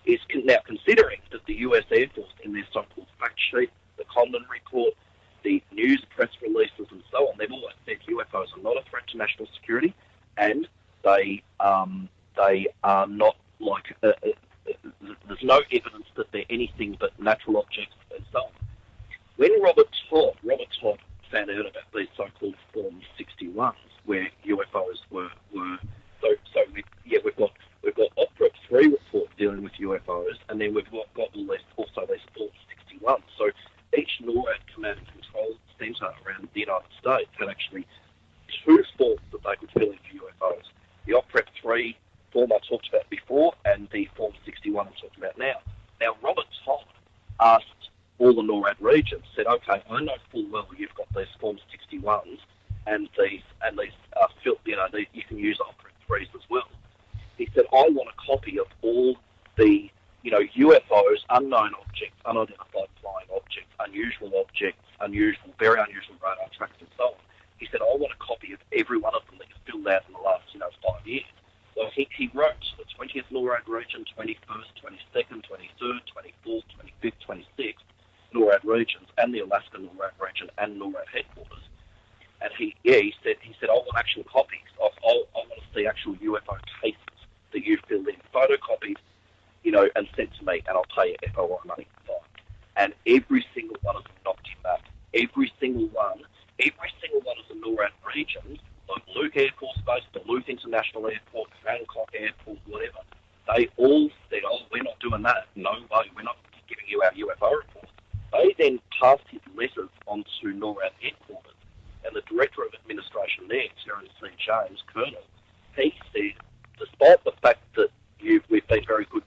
is now considering that the US Air Force, in their so-called fact sheet, the Condon report, the news press releases and so on, they've always said UFOs are not a threat to national security, and they are not like there's no evidence that they're anything but natural objects and so on. When Robert Todd found out about these so-called Form 61s, where UFOs were we've got Opera 3 report dealing with UFOs, and then we've got all these also these Form 61s. So each NORAD command and control centre around the United States had actually two forms that they could fill in for UFOs. The OPREP 3 form I talked about before, and the Form 61 I'm talking about now. Now, Robert Todd asked all the NORAD regions, said, okay, I know full well you've got these Form 61s, and these you can use OPREP 3s as well. He said, I want a copy of all the UFOs, unknown objects, unidentified flying objects, very unusual radar tracks and so on. He said, I want a copy of every one of them that you've filled out in the last 5 years. So he wrote the 20th NORAD region, 21st, 22nd, 23rd, 24th, 25th, 26th NORAD regions, and the Alaska NORAD region and NORAD headquarters. And he said, I want actual copies. I want to see actual UFO cases that you've filled in, photocopied, and sent to me, and I'll pay you FOI money. Fine. And every single one of them knocked him back. Every single one of the NORAD regions, like Luke Air Force Base, Duluth International Airport, Hancock Airport, whatever, they all said, oh, we're not doing that. No way, we're not giving you our UFO report. They then passed his letters on to NORAD headquarters, and the Director of Administration there, Terence C. James, Colonel, he said, despite the fact that we've been very good,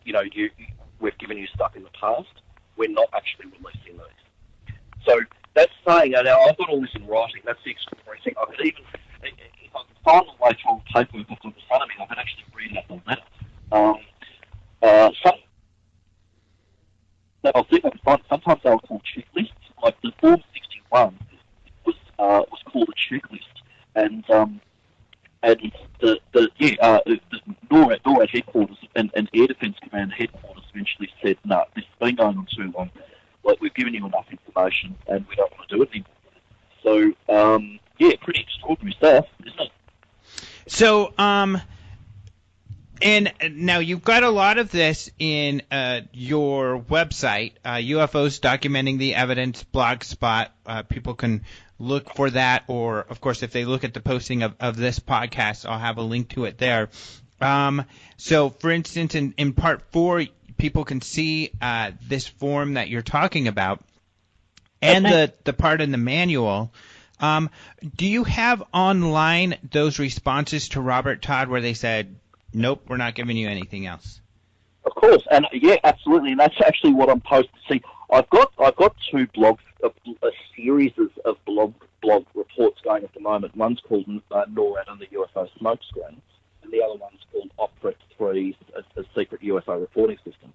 we've given you stuff in the past, we're not actually releasing these. So that's saying, now I've got all this in writing, that's the extraordinary thing. I could even, if I could find the way on paper in front of me, I could actually read out the letter. I'll see if I can find it. Sometimes they were called checklists, like the Form 61 was called a checklist, and the NORAD headquarters and Air Defence Command headquarters eventually said, no, this has been going on too long. Like, we've given you enough information, and we don't want to do it anymore. So, pretty extraordinary stuff, isn't it? So, and now you've got a lot of this in your website, UFOs Documenting the Evidence blogspot. People can look for that, or, of course, if they look at the posting of this podcast, I'll have a link to it there. So, for instance, in Part 4, people can see this form that you're talking about, and the part in the manual. Do you have online those responses to Robert Todd where they said, nope, we're not giving you anything else? Of course, and yeah, absolutely, and that's actually what I'm posting. See, I've got two blogs, a series of blog reports going at the moment. One's called NORAD and the UFO Smokescreen, and the other one's called OPREP 3, a secret UFO reporting system.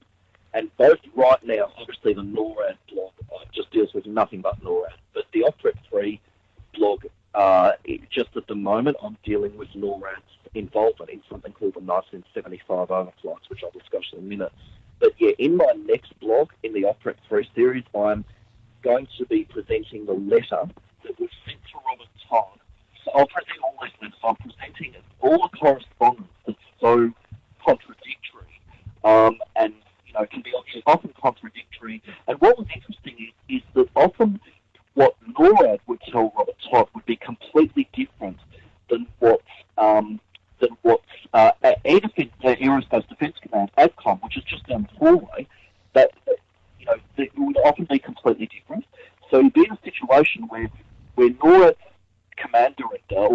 And both right now, obviously the NORAD blog just deals with nothing but NORAD, but the OPREP 3 blog, just at the moment, I'm dealing with NORAD's involvement in something called the 1975 overflights, which I'll discuss in a minute. But yeah, in my next blog, in the OPREP 3 series, I'm going to be presenting the letter that was sent to Robert Todd. So I'll present all these letters. I'm presenting all the correspondence that's so contradictory, and can be often contradictory. And what was interesting is that often what NORAD would tell Robert Todd would be completely different Aerospace Defence Command, ADCOM, which is just down the hallway, that it would often be completely different. So you'd be in a situation where NORAD command director,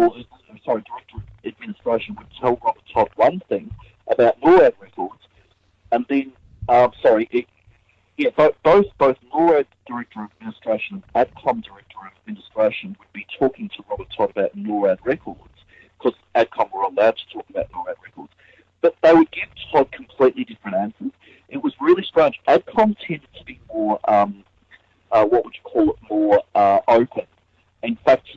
director of administration would tell Robert Todd one thing about NORAD records, and then, both NORAD director of administration and ADCOM director of administration would be talking to Robert Todd about NORAD records, because ADCOM were allowed to talk about NORAD records, but they would give Todd completely different answers. It was really strange. ADCOM tended to be more, what would you call it, more open. In fact,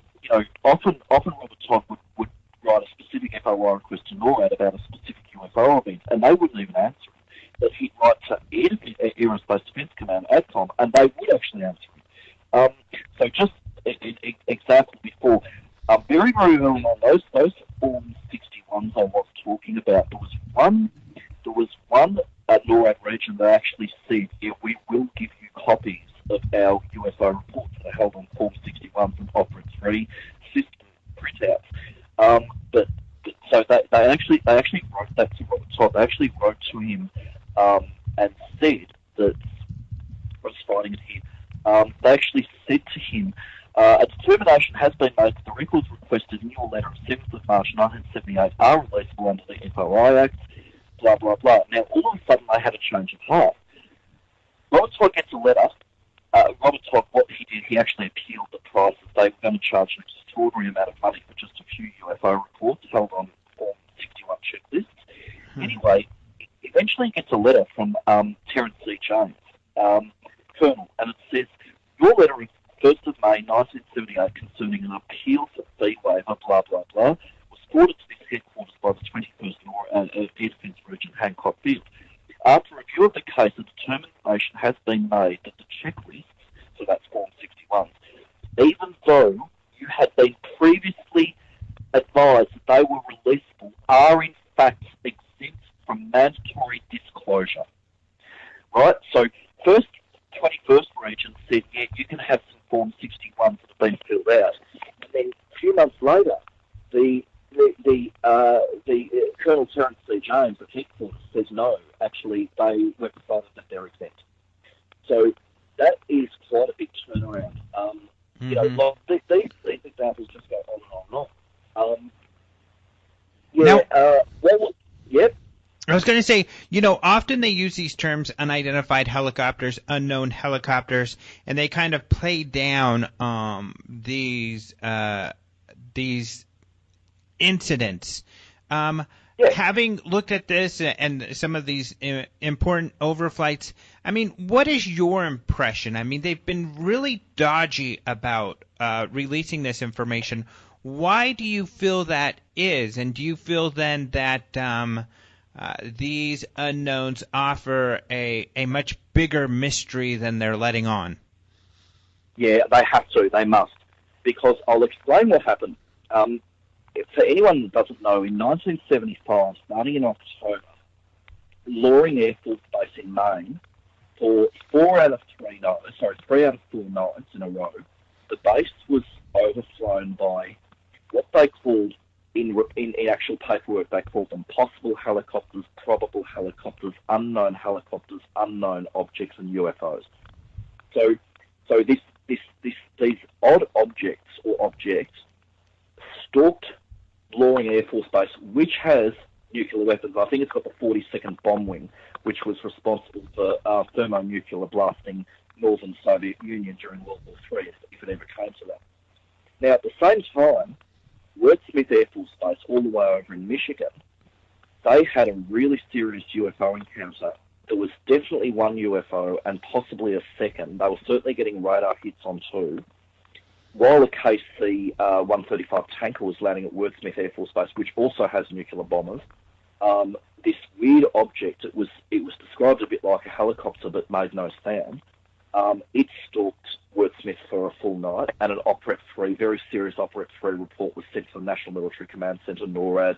often Robert Todd would write a specific FOI request to NORAD about a specific UFO event, and they wouldn't even answer it. But he'd write to Aerospace Defence Command, ADCOM, and they would actually answer it. So just an example before, very, very early on, those Form 61s I was talking about, there was one at NORAD region that actually said, yeah, we will give you copies of our UFO reports that are held on Form 61s and Opera 3 system printouts. So they actually wrote that to Robert Todd. They actually wrote to him and said that, I'm just finding it here, they actually said to him, a determination has been made that the records requested in your letter of 7th of March 1978 are releasable under the FOI Act, blah, blah, blah. Now, all of a sudden, they had a change of heart. Robert Todd gets a letter. Robert Todd, what he did, he actually appealed the prices. They were going to charge an extraordinary amount of money for just a few UFO reports held on Form 61 checklists. Anyway, eventually he gets a letter from Terence C. James, Colonel, and it says, your letter of 1st of May 1978 concerning an appeal for fee waiver, blah, blah, blah, was forwarded to this headquarters by the 21st Air Defence Region, Hancock Field. After review of the case, a determination has been made that the checklists, so that's Form 61, even though you had been previously advised that they were releasable, are in fact exempt from mandatory disclosure. Right? So, first 21st Region said, yeah, you can have some Form 61s that have been filled out. And then a few months later, the Colonel Terence C. James at headquarters says no, actually they were decided that they're exempt. So that is quite a big turnaround. These examples just go on and on and on. Yep. I was going to say, often they use these terms, unidentified helicopters, unknown helicopters, and they kind of play down these incidents. Having looked at this and some of these important overflights, I mean, what is your impression? I mean, they've been really dodgy about releasing this information. Why do you feel that is? And do you feel then that these unknowns offer a much bigger mystery than they're letting on? Yeah, they have to. They must. Because I'll explain what happened. For anyone that doesn't know, in 1975, starting in October, Loring Air Force Base in Maine, for 3 out of 4 nights in a row, the base was overflown by what they called, in actual paperwork, they called them possible helicopters, probable helicopters, unknown objects, and UFOs. So these odd objects stalked Loring Air Force Base, which has nuclear weapons. I think it's got the 42nd Bomb Wing, which was responsible for thermonuclear blasting northern Soviet Union during World War III, if it ever came to that. Now, at the same time, Wordsmith Air Force Base, all the way over in Michigan, they had a really serious UFO encounter. There was definitely one UFO and possibly a second. They were certainly getting radar hits on 2. While a KC-135 tanker was landing at Wordsmith Air Force Base, which also has nuclear bombers, this weird object, it was described a bit like a helicopter but made no sound. It stalked Wordsmith for a full night, and an very serious Operate 3 report was sent to the National Military Command Centre, NORAD,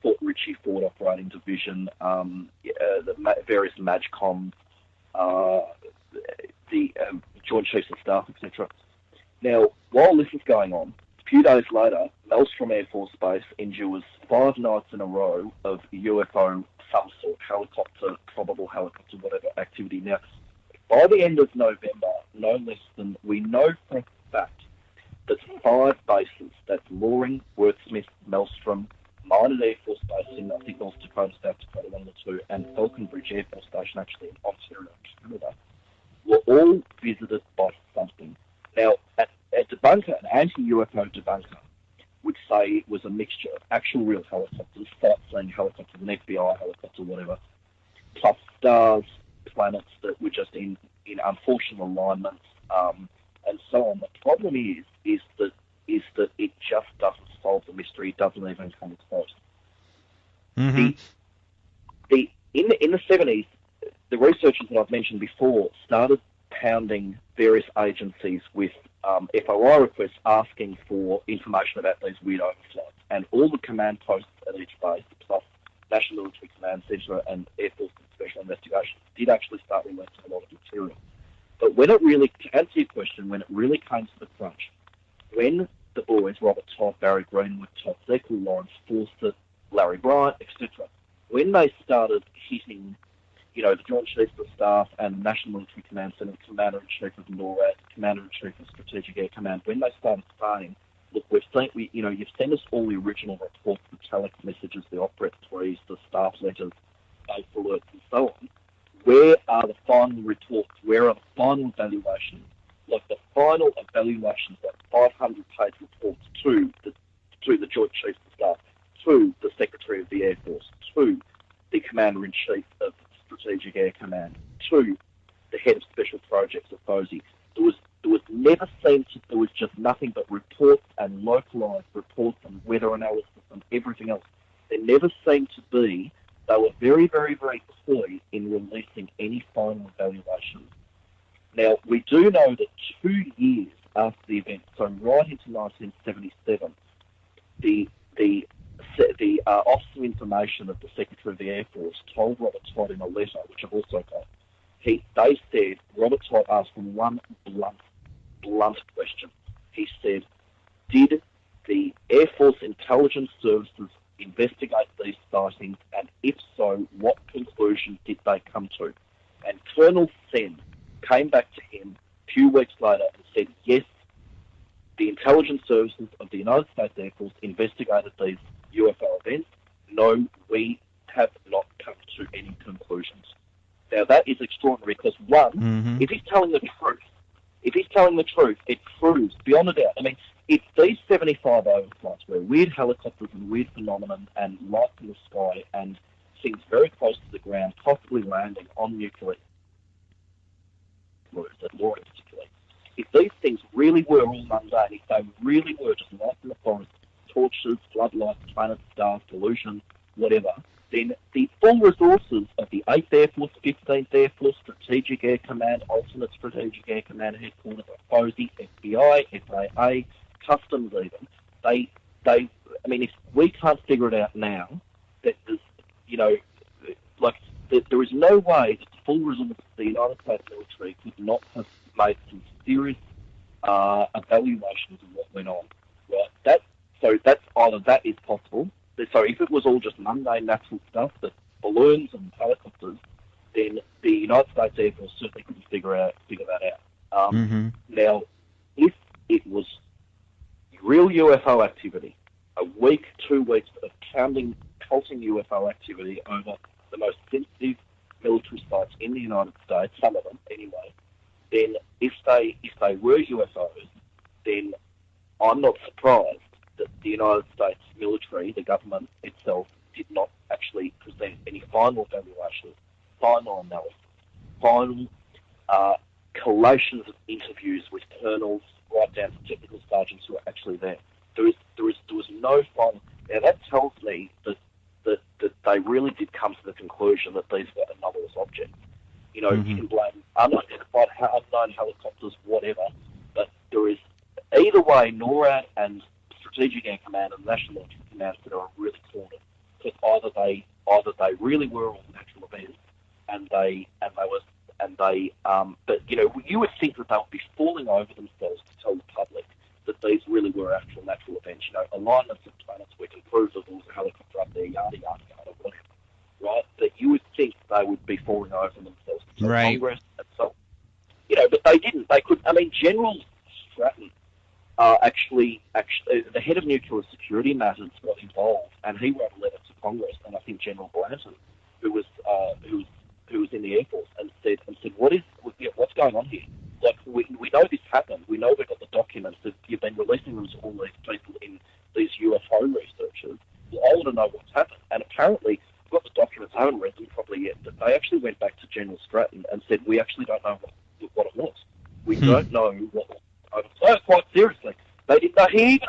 Fort Ritchie Forward Operating Division, the various MAGCOMs, the Joint Chiefs of Staff, etc. Now, while this is going on, a few days later, Maelstrom Air Force Base endures 5 nights in a row of UFO some sort, helicopter, probable helicopter, whatever activity. Now, by the end of November, no less than, we know for a fact that 5 bases, that's Loring, Wordsmith, Maelstrom, Minot Air Force Base in, I think, North Dakota, South Dakota, one of the two, and Falcon Bridge Air Force Station, actually in Ontario, Canada, were all visited by something. Now, a debunker, an anti-UFO debunker, would say it was a mixture of actual real helicopters, sightseeing helicopters, an FBI helicopter, whatever, plus stars, planets that were just in unfortunate alignments, and so on. The problem is that it just doesn't solve the mystery. It doesn't even come close. Mm-hmm. In the 70s, the researchers that I've mentioned before started pounding various agencies with FOI requests asking for information about these weird overflights, and all the command posts at each base, plus National Military Command Centre and Air Force Special Investigations, did actually start releasing a lot of material. But when it really, to answer your question, when it really came to the crunch, when the boys, Robert Todd, Barry Greenwood, Todd Zekel, Lawrence Fawcett, Larry Bryant, etc., when they started hitting, the Joint Chiefs of Staff and National Military Command Centre, Commander-in-Chief of NORAD, Commander-in-Chief of Strategic Air Command, when they started saying, look, you've sent us all the original reports, the telex messages, the op-rep 3s, the staff letters, base alerts, and so on. Where are the final reports? Where are the final evaluations? Like the final evaluations, like 500-page reports to the Joint Chiefs of Staff, to the Secretary of the Air Force, to the Commander-in-Chief of Strategic Air Command, to the Head of Special Projects of FOSI. There was just nothing but reports and localised reports and weather analysis and everything else. There never seemed to be. They were very, very, very coy in releasing any final evaluations. Now, we do know that 2 years after the event, so right into 1977, the Office of Information of the Secretary of the Air Force told Robert Todd in a letter, which I've also got, they said, Robert Todd asked them one blunt question. He said, did the Air Force Intelligence Services investigate these sightings, and if so, what conclusion did they come to? And Colonel Sen came back to him a few weeks later and said, yes, the intelligence services of the United States Air Force investigated these UFO events. No, we have not come to any conclusions. Now, that is extraordinary because, one, if he's telling the truth, it proves beyond a doubt. I mean, if these 75 overflights were weird helicopters and weird phenomenon and light in the sky and things very close to the ground, possibly landing on nuclear at Loring particularly, if these things really were all mundane, if they really were just light in the forest, torches, floodlights, planets, stars, delusion, whatever, then the full resources of the 8th Air Force, 15th Air Force, Strategic Air Command, Alternate Strategic Air Command Headquarters, FOSI, FBI, FAA, Customs even, if we can't figure it out now, that there's, there is no way that the full resources of the United States military could not have made some serious evaluations of what went on. Right? That's either that is possible. So if it was all just mundane natural stuff, that balloons and helicopters, then the United States Air Force certainly couldn't figure that out. Now, if it was real UFO activity, a week, 2 weeks of pulsing UFO activity over the most sensitive military sites in the United States, some of them anyway, then if they were UFOs, then I'm not surprised that the United States military, the government itself, did not actually present any final evaluations, final analysis, final collations of interviews with colonels, right down to technical sergeants who are actually there. There was no final. Now that tells me that they really did come to the conclusion that these were anomalous objects. You can blame unidentified, unknown helicopters, whatever, but there is either way. NORAD and Strategic Air Command and National Military Command that are really cornered because either they really were all natural events, but you would think that they would be falling over themselves to tell the public that these really were actual natural events. Alignments of planets, we can prove that there was a helicopter up there, yada yada yada, whatever, right? But they would be falling over themselves to Right. Congress and so on. But they didn't. They could. General Stratton actually, the head of nuclear security matters got involved, and he wrote a letter to Congress, and I think General Blanton, who was in the Air Force, and said, what's going on here? Like, we know this happened. We know we've got the documents that you've been releasing them to all these people in these UFO researchers. Well, I want to know what's happened. And apparently, we've got the documents. I haven't read them properly yet, but they actually went back to General Stratton and said, we actually don't know what it was. We don't know what it was. So, quite seriously. They did. He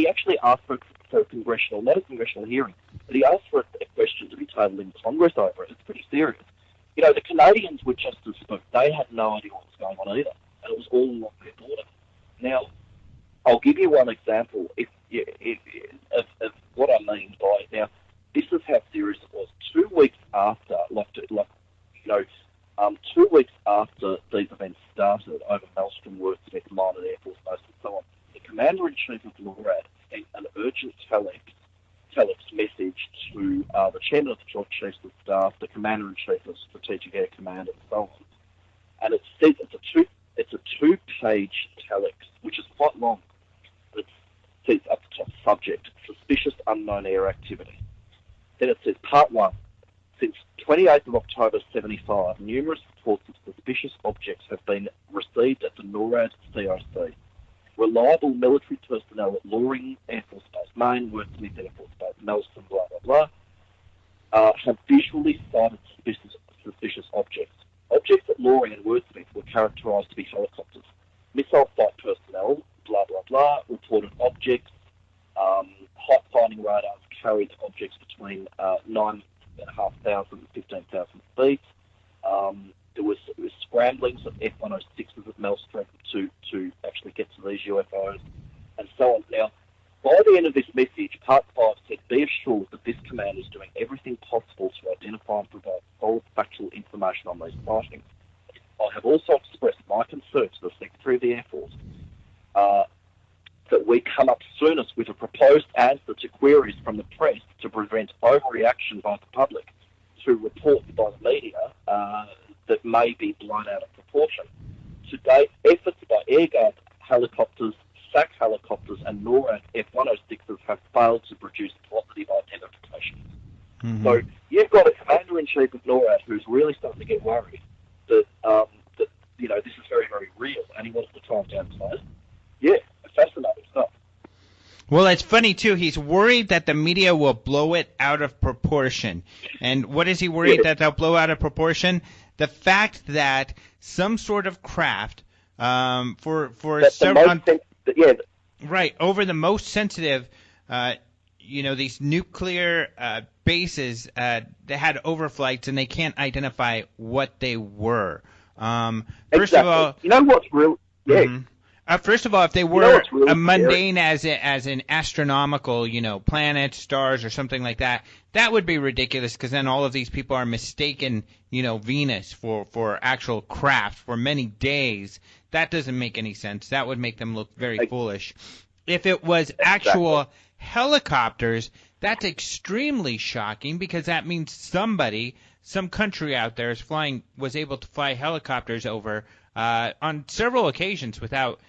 actually asked for a congressional, not a congressional hearing, but he asked for a question to be tabled in Congress over it. It's pretty serious. The Canadians were just as spooked. They had no idea what was going on either, and it was all along their border. Now, I'll give you one example of what I mean by it. Now, this is how serious it was. 2 weeks after, 2 weeks after these events started over Maelstrom, Wordsmith, Minor Air Force Base, and so on, the Commander-in-Chief of NORAD sent an urgent telex message to the Chairman of the Joint Chiefs of Staff, the Commander-in-Chief of Strategic Air Command, and so on. And it says it's a two-page telex, which is quite long. It says up the top, subject, suspicious unknown air activity. Then it says, Part 1, since 28th of October 75, numerous reports of suspicious objects have been received at the NORAD CIC. Reliable military personnel at Loring Air Force Base, Maine, Wordsmith Air Force Base, Maelstrom, blah, blah, blah, have visually sighted suspicious objects. Objects at Loring and Wordsmith were characterised to be helicopters. Missile flight personnel, blah, blah, blah, reported objects. Hot finding radars carried objects between 9,500 and 15,000 feet. There was scramblings of F-106s at Maelstrom to actually get to these UFOs, and so on. Now, by the end of this message, Part 5 said, be assured that this command is doing everything possible to identify and provide solid factual information on these sightings. I have also expressed my concern to the Secretary of the Air Force that we come up soonest with a proposed answer to queries from the press to prevent overreaction by the public to reports by the media that may be blown out of proportion. To date, efforts by Air Guard helicopters, SAC helicopters, and NORAD F-106s have failed to produce positive identification. Mm-hmm. So you've got a Commander-in-Chief of NORAD who's really starting to get worried that this is very, very real, and he wants to try and downplay it. Yeah, fascinating stuff. Well, it's funny, too. He's worried that the media will blow it out of proportion. And what is he worried that they'll blow out of proportion? The fact that some sort of craft for several... Right, over the most sensitive, these nuclear bases that had overflights, and they can't identify what they were. First of all... You know what's real... Yeah. Mm-hmm. First of all, if they were really mundane as an astronomical, planets, stars, or something like that, that would be ridiculous, because then all of these people are mistaken, Venus for actual craft for many days. That doesn't make any sense. That would make them look very foolish. If it was actual helicopters, that's extremely shocking, because that means some country out there was able to fly helicopters over on several occasions without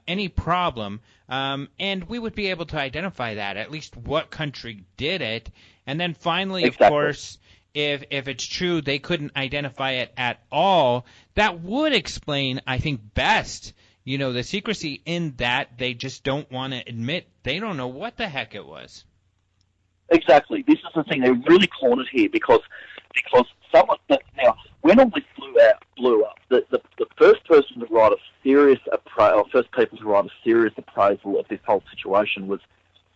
any problem, and we would be able to identify that, at least what country did it. And then finally, of course, if it's true they couldn't identify it at all, that would explain, I think, best, the secrecy in that they just don't want to admit they don't know what the heck it was. Exactly. This is the thing. They're really cornered here because someone... Now, when all this blew up, the first person to write first people to write a serious appraisal of this whole situation was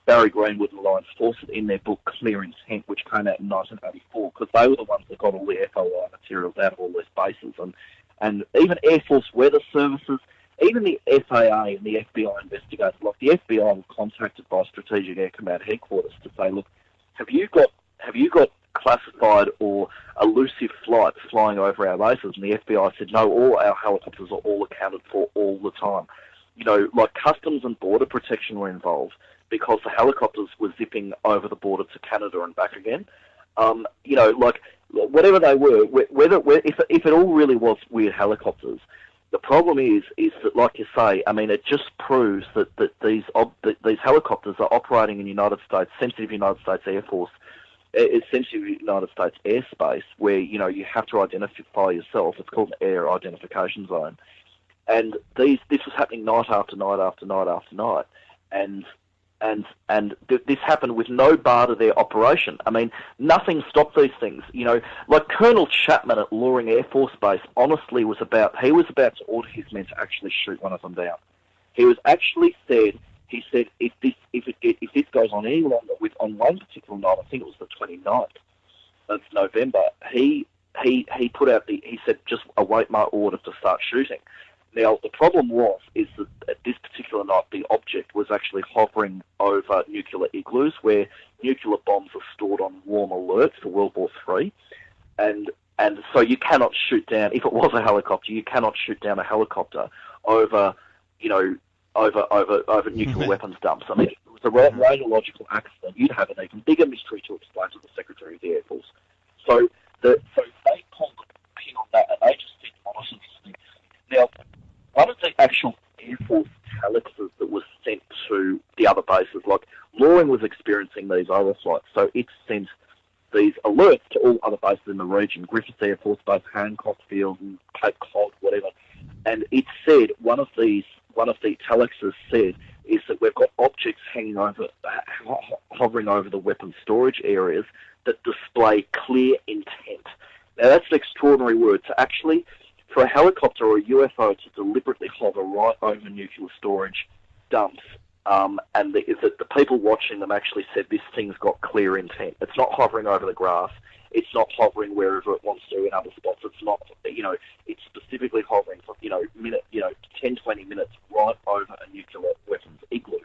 Barry Greenwood and Lawrence Fawcett in their book Clear Intent, which came out in 1984, because they were the ones that got all the FOI materials out of all these bases, and even Air Force Weather Services, even the FAA and the FBI investigators. Like, the FBI were contacted by Strategic Air Command headquarters to say, look, have you got classified or elusive flights flying over our bases? And the FBI said, no, all our helicopters are all accounted for all the time. Like Customs and Border Protection were involved because the helicopters were zipping over the border to Canada and back again. whatever they were, if it all really was weird helicopters, the problem is that, like you say, I mean, it just proves that these helicopters are operating in United States, sensitive United States Air Force, sensitive United States airspace, where you have to identify yourself. It's called an air identification zone, and this was happening night after night after night after night, and this happened with no bar to their operation. I mean, nothing stopped these things. Like Colonel Chapman at Loring Air Force Base, honestly, was about to order his men to actually shoot one of them down. He said if this goes on any longer, on one particular night, I think it was the 29th of November, he said, just await my order to start shooting. Now, the problem is that at this particular night, the object was actually hovering over nuclear igloos, where nuclear bombs are stored on warm alert for World War III, and so you cannot shoot down. If it was a helicopter, you cannot shoot down a helicopter over nuclear weapons dumps. I mean, if it was a radiological accident, you'd have an even bigger mystery to explain to the Secretary of the Air Force. So they pulled the pin on that, and they just said, monitor this thing. Now, one of the actual Air Force telexes that was sent to the other bases, like Loring was experiencing these overflights, so it sent these alerts to all other bases in the region, Griffith Air Force Base, Hancock Field, and Cape Cod, whatever. And it said, one of the telexes said, is that we've got objects hovering over the weapons storage areas that display clear intent. Now, that's an extraordinary word. To actually, for a helicopter or a UFO to deliberately hover right over nuclear storage dumps, and the people watching them actually said this thing's got clear intent. It's not hovering over the grass. It's not hovering wherever it wants to in other spots. It's not, it's specifically hovering for, 10, 20 minutes right over a nuclear weapons igloo.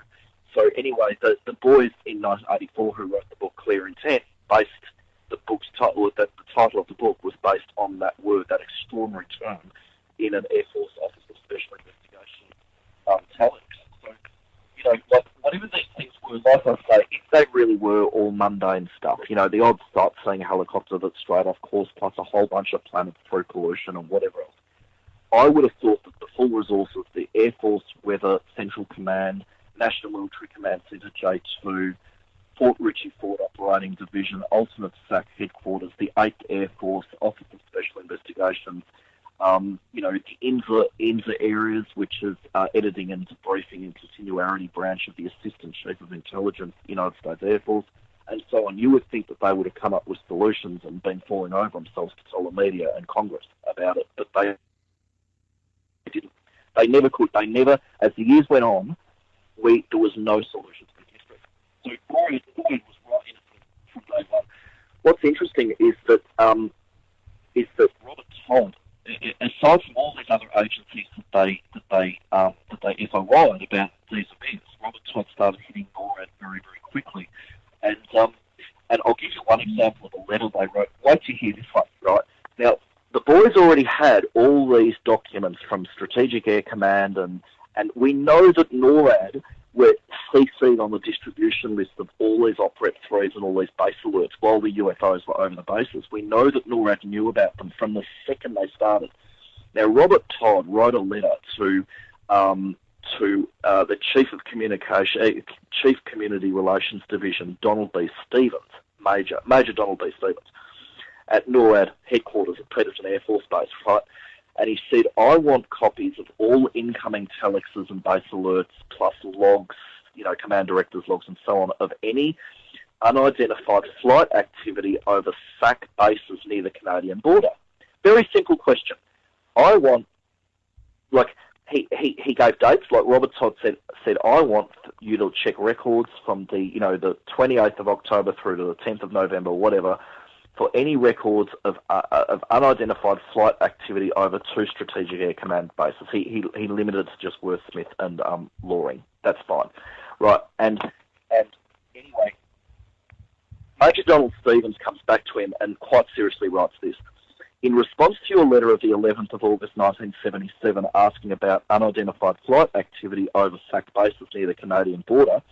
So anyway, the boys in 1984 who wrote the book Clear Intent based the book's title, the title of the book was based on that word, that extraordinary term, in an Air Force Office of Special Investigation telex. So, whatever these things were, like I say, if they really were all mundane stuff, the odd sightseeing helicopter that's straight off course plus a whole bunch of planetary pollution and whatever else, I would have thought that the full resources, the Air Force Weather Central Command, National Military Command Centre J2, Fort Ritchie Fort Operating Division, Alternate SAC Headquarters, the 8th Air Force, Office of Special Investigations, the INSA areas, which is Editing and Debriefing and Continuity Branch of the Assistant Chief of Intelligence, United States Air Force, and so on. You would think that they would have come up with solutions and been falling over themselves to tell the media and Congress about it, but they didn't. They never could. They never, as the years went on, there was no solutions for history. So NORAD was right in it from day one. What's interesting is that Robert Todd, aside from all these other agencies that they FOI'd about these events, Robert Todd started hitting NORAD very, very quickly. And I'll give you one example of a letter they wrote. Wait till you hear this one, right? Now, the boys already had all these documents from Strategic Air Command, and we know that NORAD were CC'd on the distribution list of all these Operate 3s and all these base alerts while the UFOs were over the bases. We know that NORAD knew about them from the second they started. Now, Robert Todd wrote a letter to the Chief of Communication, Chief Community Relations Division, Donald B. Stevens, Major Donald B. Stevens, at NORAD headquarters at Peterson Air Force Base, right? And he said, I want copies of all incoming telexes and base alerts, plus logs, command directors' logs and so on, of any unidentified flight activity over SAC bases near the Canadian border. Very simple question. I want, he gave dates, like Robert Todd said, I want you to check records from the 28th of October through to the 10th of November, whatever, for any records of unidentified flight activity over 2 Strategic Air Command bases. He limited it to just Worth Smith and Loring. That's fine. Right, and anyway, Major Donald Stevens comes back to him and quite seriously writes this. In response to your letter of the 11th of August 1977 asking about unidentified flight activity over SAC bases near the Canadian border,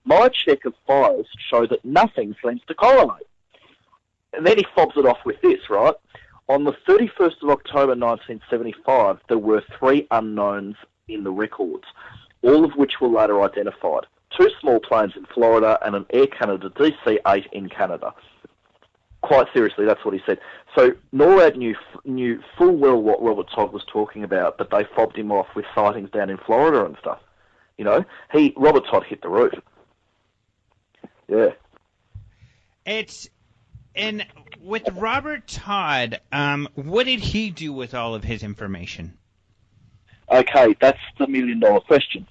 my check of files show that nothing seems to correlate. And then he fobs it off with this, right? On the 31st of October 1975, there were 3 unknowns in the records, all of which were later identified. 2 small planes in Florida and an Air Canada DC-8 in Canada. Quite seriously, that's what he said. So NORAD knew full well what Robert Todd was talking about, but they fobbed him off with sightings down in Florida and stuff. You know, Robert Todd hit the roof. Yeah. And with Robert Todd, what did he do with all of his information? Okay, that's the $1,000,000 question.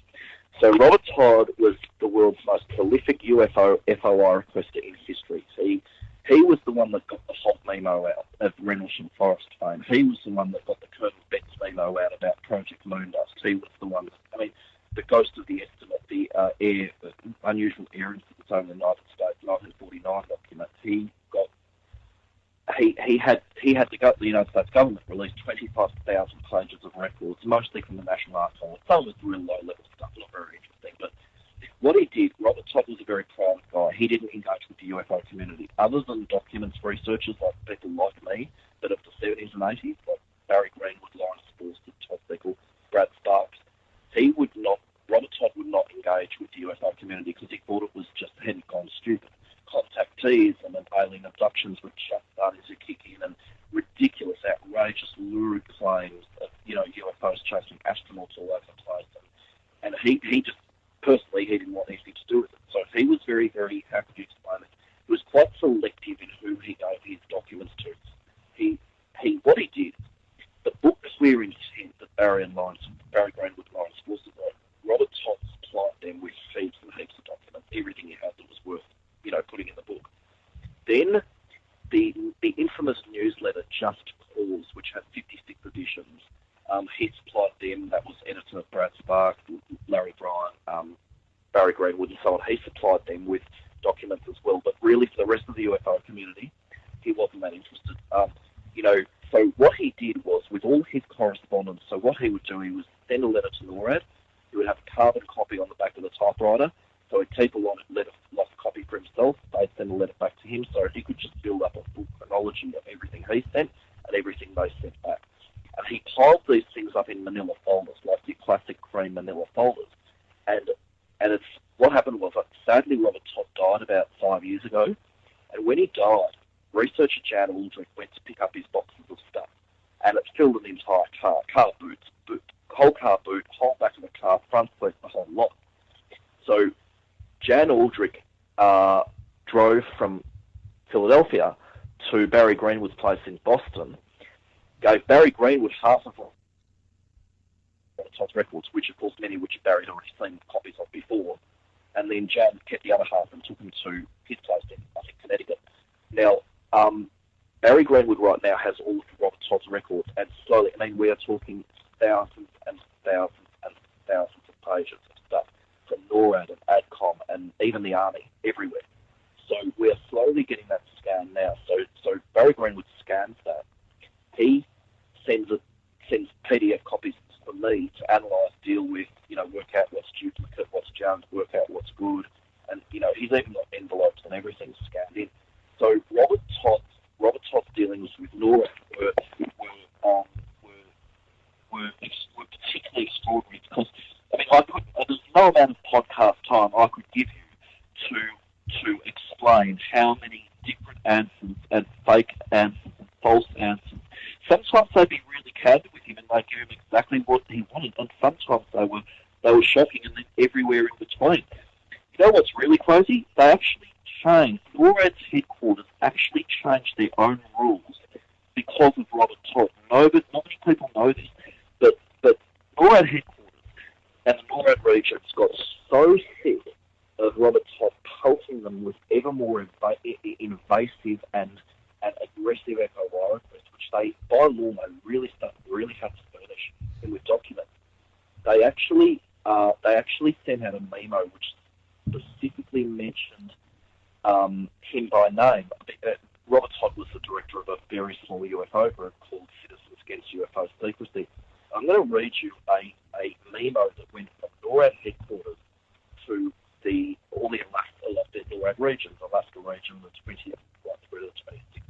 So Robert Todd was the world's most prolific UFO FOI requester in history. He was the one that got the hot memo out of Rendlesham Forest fame. He was the one that got the Colonel Betts memo out about Project Moondust. He was the one the Ghost of the Estimate, the unusual air incidents over the United States, 1949 document. He had the United States government release 25,000 pages of records, mostly from the National Archives. Some of it's real low-level stuff, not very interesting. But what he did, Robert Todd was a very private guy. He didn't engage with the UFO community, other than documents researchers like people like me, that of the 70s and 80s, like Barry Greenwood, Lawrence Forster, Todd Beckle, Brad Sparks. Robert Todd would not engage with the UFO community because he thought it was just head gone stupid. Contactees and then alien abductions were just starting to kick in, and ridiculous, outrageous, lurid claims of, UFOs chasing astronauts all over the place. And he just, personally, he didn't want anything to do with it. So he was very, very, how could you explain it? He was quite selective in who he gave his documents to. What he did, the book clear in his head that Barry Greenwood and Lawrence Forster wrote, Robert Todd supplied them with heaps and heaps of documents, everything he had that was worth, putting in the book. Then the infamous newsletter Just Cause, which had 56 editions, he supplied them. That was editor Brad Sparks, Larry Bryan, Barry Greenwood, and so on. He supplied them with documents as well. But really, for the rest of the UFO community, he wasn't that interested. So what he did was, with all his correspondence, so what he would do, he would send a letter to NORAD. He would have a carbon copy on the back of the typewriter. So he'd keep a lost copy for himself. They'd send a letter back to him, so he could just build up a full chronology of everything he sent and everything they sent back. And he piled these things up in manila folders, like your classic cream manila folders. And it's what happened was, sadly, Robert Todd died about 5 years ago. And when he died, researcher Jan Aldrich went to pick up his boxes of stuff, and it filled an entire car boots, whole car boot, whole back of the car, front seat, the whole lot. So Jan Aldrich drove from Philadelphia to Barry Greenwood's place in Boston, gave Barry Greenwood half of Robert Todd's records, which of course many which Barry had already seen copies of before, and then Jan kept the other half and took him to his place in, I think, Connecticut. Now, Barry Greenwood right now has all of Robert Todd's records, and slowly, we are talking thousands and thousands and thousands of pages of stuff from NORAD and ADCOM and even the Army, everywhere. So we are slowly getting that scanned now. So Barry Greenwood scans that. He sends PDF copies for me to analyse, deal with, work out what's duplicate, what's junk, work out what's good, and he's even got envelopes and everything scanned in. So Robert Todd's dealings with NORAD were particularly extraordinary because there's no amount of podcast time I could give you to explain how many different answers and fake answers and false answers. Sometimes they'd be really candid with him and they'd give him exactly what he wanted, and sometimes they were shocking, and then everywhere in between. You know what's really crazy? They actually NORAD's headquarters actually changed their own rules because of Robert Todd. Not many people know this, but NORAD headquarters and the NORAD regions got so sick of Robert Todd pelting them with ever more invasive and aggressive FOI requests, which they, by law, really had to furnish and with documents. They actually sent out a memo which specifically mentioned him by name. Robert Todd was the director of a very small UFO group called Citizens Against UFO Secrecy. I'm going to read you a memo that went from NORAD headquarters to all the NORAD regions, Alaska region, the 20th right through to the 26th.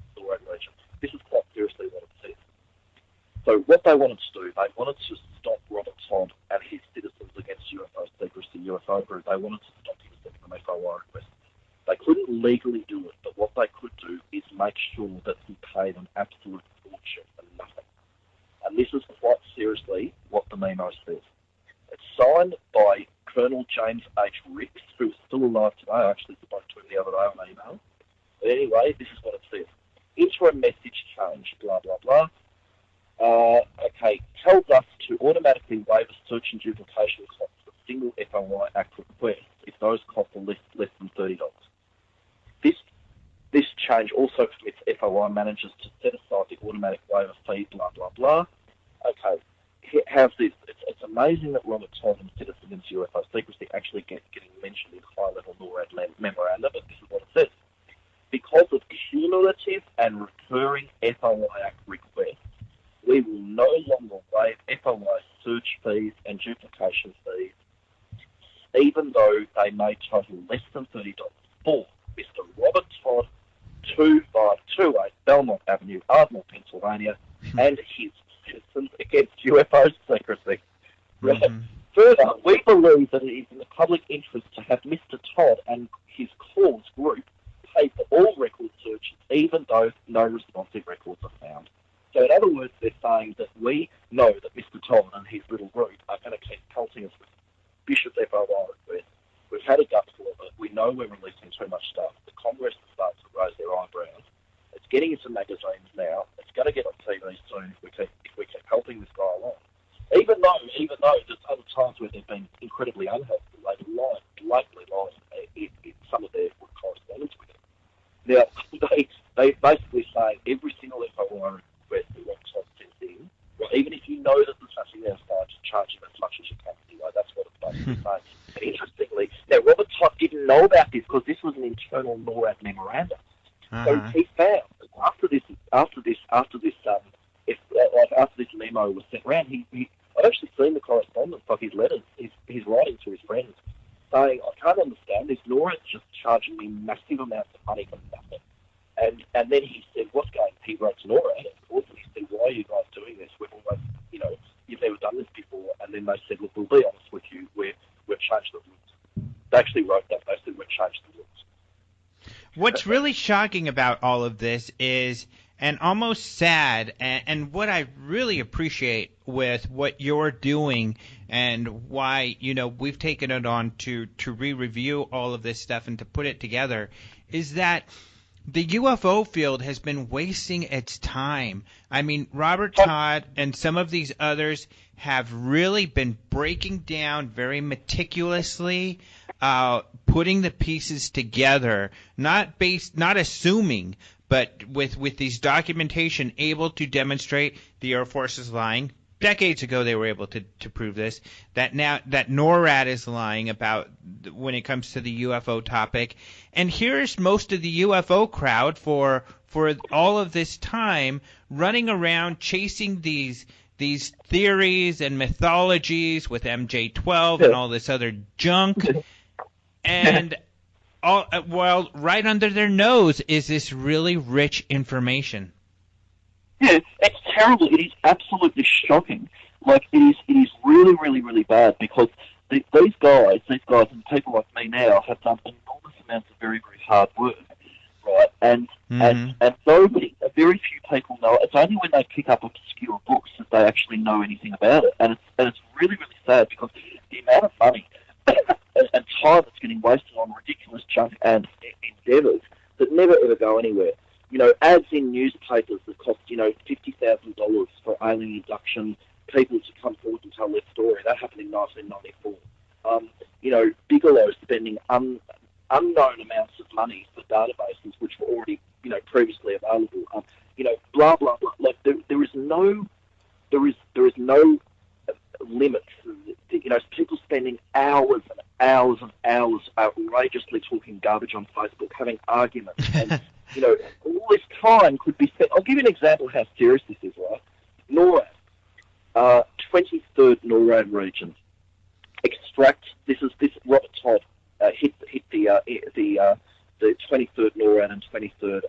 region. This is quite seriously what it says. So what they wanted to do, they wanted to stop Robert Todd and his Citizens Against UFO Secrecy UFO group. They wanted to stop him sending them FOI requests. They couldn't legally do it, but what they could do is make sure that he paid an absolute fortune for nothing. And this is quite seriously what the memo says. It's signed by Colonel James H. Ricks, who is still alive today. I actually spoke to him the other day on email. But anyway, this is what it says. Interim message change, blah, blah, blah. Tells us to automatically waive a search and duplication cost for single FOI Act request if those costs are less than $30. This change also permits FOI managers to set aside the automatic waiver fee, blah, blah, blah. Okay, how's this? It's amazing that Robert Todd and Citizens Against UFO Secrecy actually getting mentioned in high-level NORAD memoranda, but this is what it says. Because of cumulative and recurring FOI Act requests, we will no longer waive FOI search fees and duplication fees, even though they may total less than $30 for Mr. Robert Todd, 2528 Belmont Avenue, Ardmore, Pennsylvania, and his Citizens Against UFO Secrecy. Mm-hmm. Further, we believe that it is in the public interest to have Mr. Todd and his cause group pay for all record searches, even though no responsive records are found. So in other words, they're saying that we know that Mr. Todd and his little group are going to keep pelting us with vicious FOI requests. We've had a gutful of it. We know we're releasing too much stuff. The Congress starts to raise their eyebrows. It's getting into magazines now. It's going to get on TV soon if we keep helping this guy along. Even though there's other times where they've been incredibly unhelpful, they've blatantly lied in some of their correspondence with him. Now, they basically say every single FOI request that Rob Todd sends in, well, even if you know that there's nothing there, start to charge him as much as you can anyway. That's what it's basically saying. And interestingly, now Robert Todd didn't know about this because this was an internal NORAD memoranda. So he found after this memo was sent around, I've actually seen the correspondence of his letters, his writing to his friends, saying, I can't understand this. NORAD's just charging me massive amounts of money for nothing. And then he said, he wrote to NORAD, of course, and he said, why are you guys doing this? We've always, you've never done this before. And then they said, look, we'll be honest with you, we've changed the rules. They actually wrote that. They said, we've changed the rules. What's really shocking about all of this is, and almost sad, and what I really appreciate with what you're doing and why, we've taken it on to re-review all of this stuff and to put it together, is that the UFO field has been wasting its time. I mean, Robert Todd and some of these others have really been breaking down very meticulously, putting the pieces together, not assuming, but with these documentation able to demonstrate the Air Force is lying. Decades ago, they were able to prove this. That NORAD is lying about when it comes to the UFO topic. And here's most of the UFO crowd for all of this time running around chasing these theories and mythologies with MJ-12 and all this other junk. And while right under their nose is this really rich information. Yeah, it's terrible. It is absolutely shocking. Like, it is really, really, really bad because these guys and people like me now have done enormous amounts of very, very hard work, right? And very few people know it. It's only when they pick up obscure books that they actually know anything about it. And it's really, really sad because the amount of money and time that's getting wasted on ridiculous junk and endeavours that never ever go anywhere. Ads in newspapers that cost, $50,000 for alien abduction, people to come forward and tell their story. That happened in 1994. Bigelow spending unknown amounts of money for databases which were already, previously available. Blah, blah, blah. Like, there is no limit. People spending hours and hours and hours outrageously talking garbage on Facebook, having arguments, and all this time could be spent. I'll give you an example of how serious this is, right? NORAD, 23rd NORAD region, extract. This Robert Todd hit the the 23rd NORAD and 23rd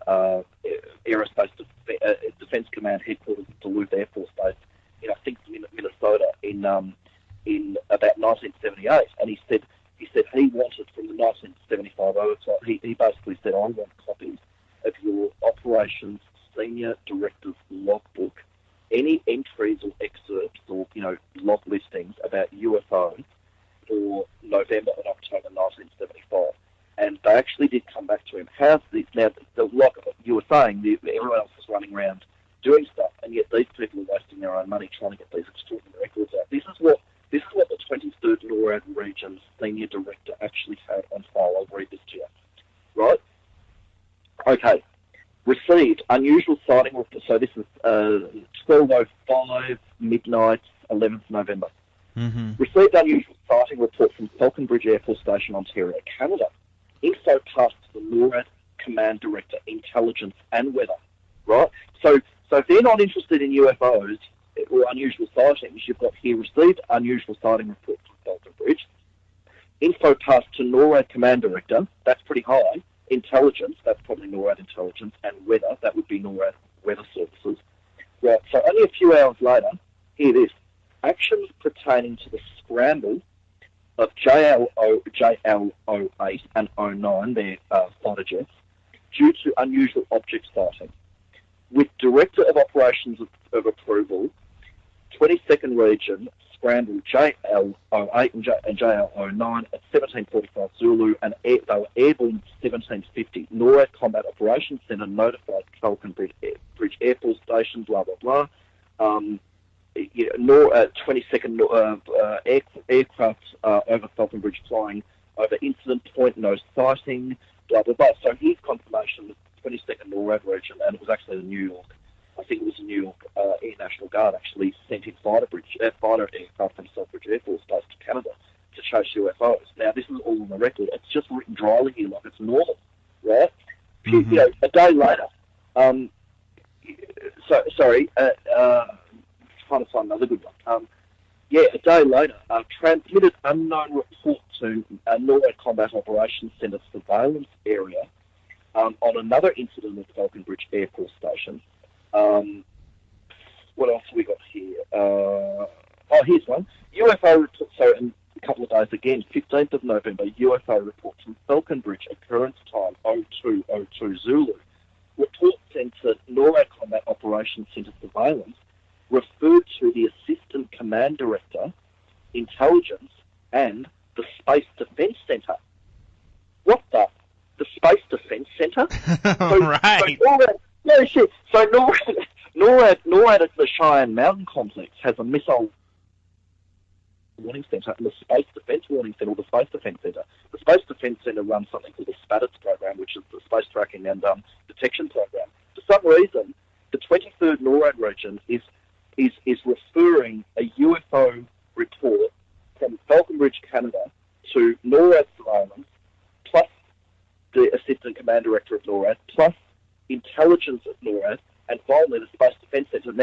Aerospace Defense Command headquarters at Duluth Air Force Base in, I think, Minnesota in about 1978. And he said he wanted from the 1975 overtime. He basically said, I want copies of your operations senior director's logbook, any entries or excerpts or log listings about UFOs for November and October 1975. And they actually did come back to him. How's this? Now, like you were saying, everyone else was running around doing stuff, and yet these people are wasting their own money trying to get these extraordinary records out. This is what the 23rd NORAD Region's senior director actually had on file. I'll read this to you. Right? Okay. Received unusual sighting report. So this is 12:05 midnight, 11th November. Mm-hmm. Received unusual sighting report from Falconbridge Air Force Station, Ontario, Canada. Info passed to the NORAD Command Director, Intelligence and Weather. Right? So if they're not interested in UFOs or unusual sightings, you've got here received unusual sighting report from Falconbridge. Info passed to NORAD Command Director. That's pretty high. Intelligence, that's probably NORAD Intelligence, and Weather, that would be NORAD Weather Services. Right, so only a few hours later, hear this, actions pertaining to the scramble of JL08 and 09, their fighter jets, due to unusual object sighting. With Director of Operations of Approval, 22nd Region, scrambled JL08 and JL09 at 17:45 Zulu, and they were airborne at 17:50. NORAD Combat Operations Centre notified Falconbridge Air Force Station, blah, blah, blah. 22nd aircraft over Falconbridge flying over incident point, no sighting, blah, blah, blah. So here's confirmation that 22nd NORAD region, and it was actually the New York, I think it was the New York Air National Guard actually sent in fighter aircraft from Falconbridge Air Force Base to Canada to chase UFOs. Now, this is all on the record. It's just written dryly here like it's normal, right? Mm-hmm. A day later, trying to find another good one. A day later, transmitted unknown report to NORAD Combat Operations Centre surveillance area on another incident at Falconbridge Air Force Station. What else have we got here? Here's one. UFO report, so in a couple of days again, 15th of November, UFO report from Falconbridge, occurrence time 02:02 Zulu. Report sent to NORAD Combat Operations Centre surveillance, referred to the Assistant Command Director, Intelligence, and the Space Defence Centre. What the? The Space Defence Centre? Right. So NORAD at the Cheyenne Mountain Complex has a missile warning centre and the Space Defence Warning Centre, or the Space Defence Centre. The Space Defence Centre runs something called the SPADITS program, which is the Space Tracking and Detection program. For some reason, the 23rd NORAD region is referring a UFO report from Falconbridge, Canada, to NORAD surveillance, plus the Assistant Command Director of NORAD, plus intelligence of NORAD, and finally the Space Defence Centre.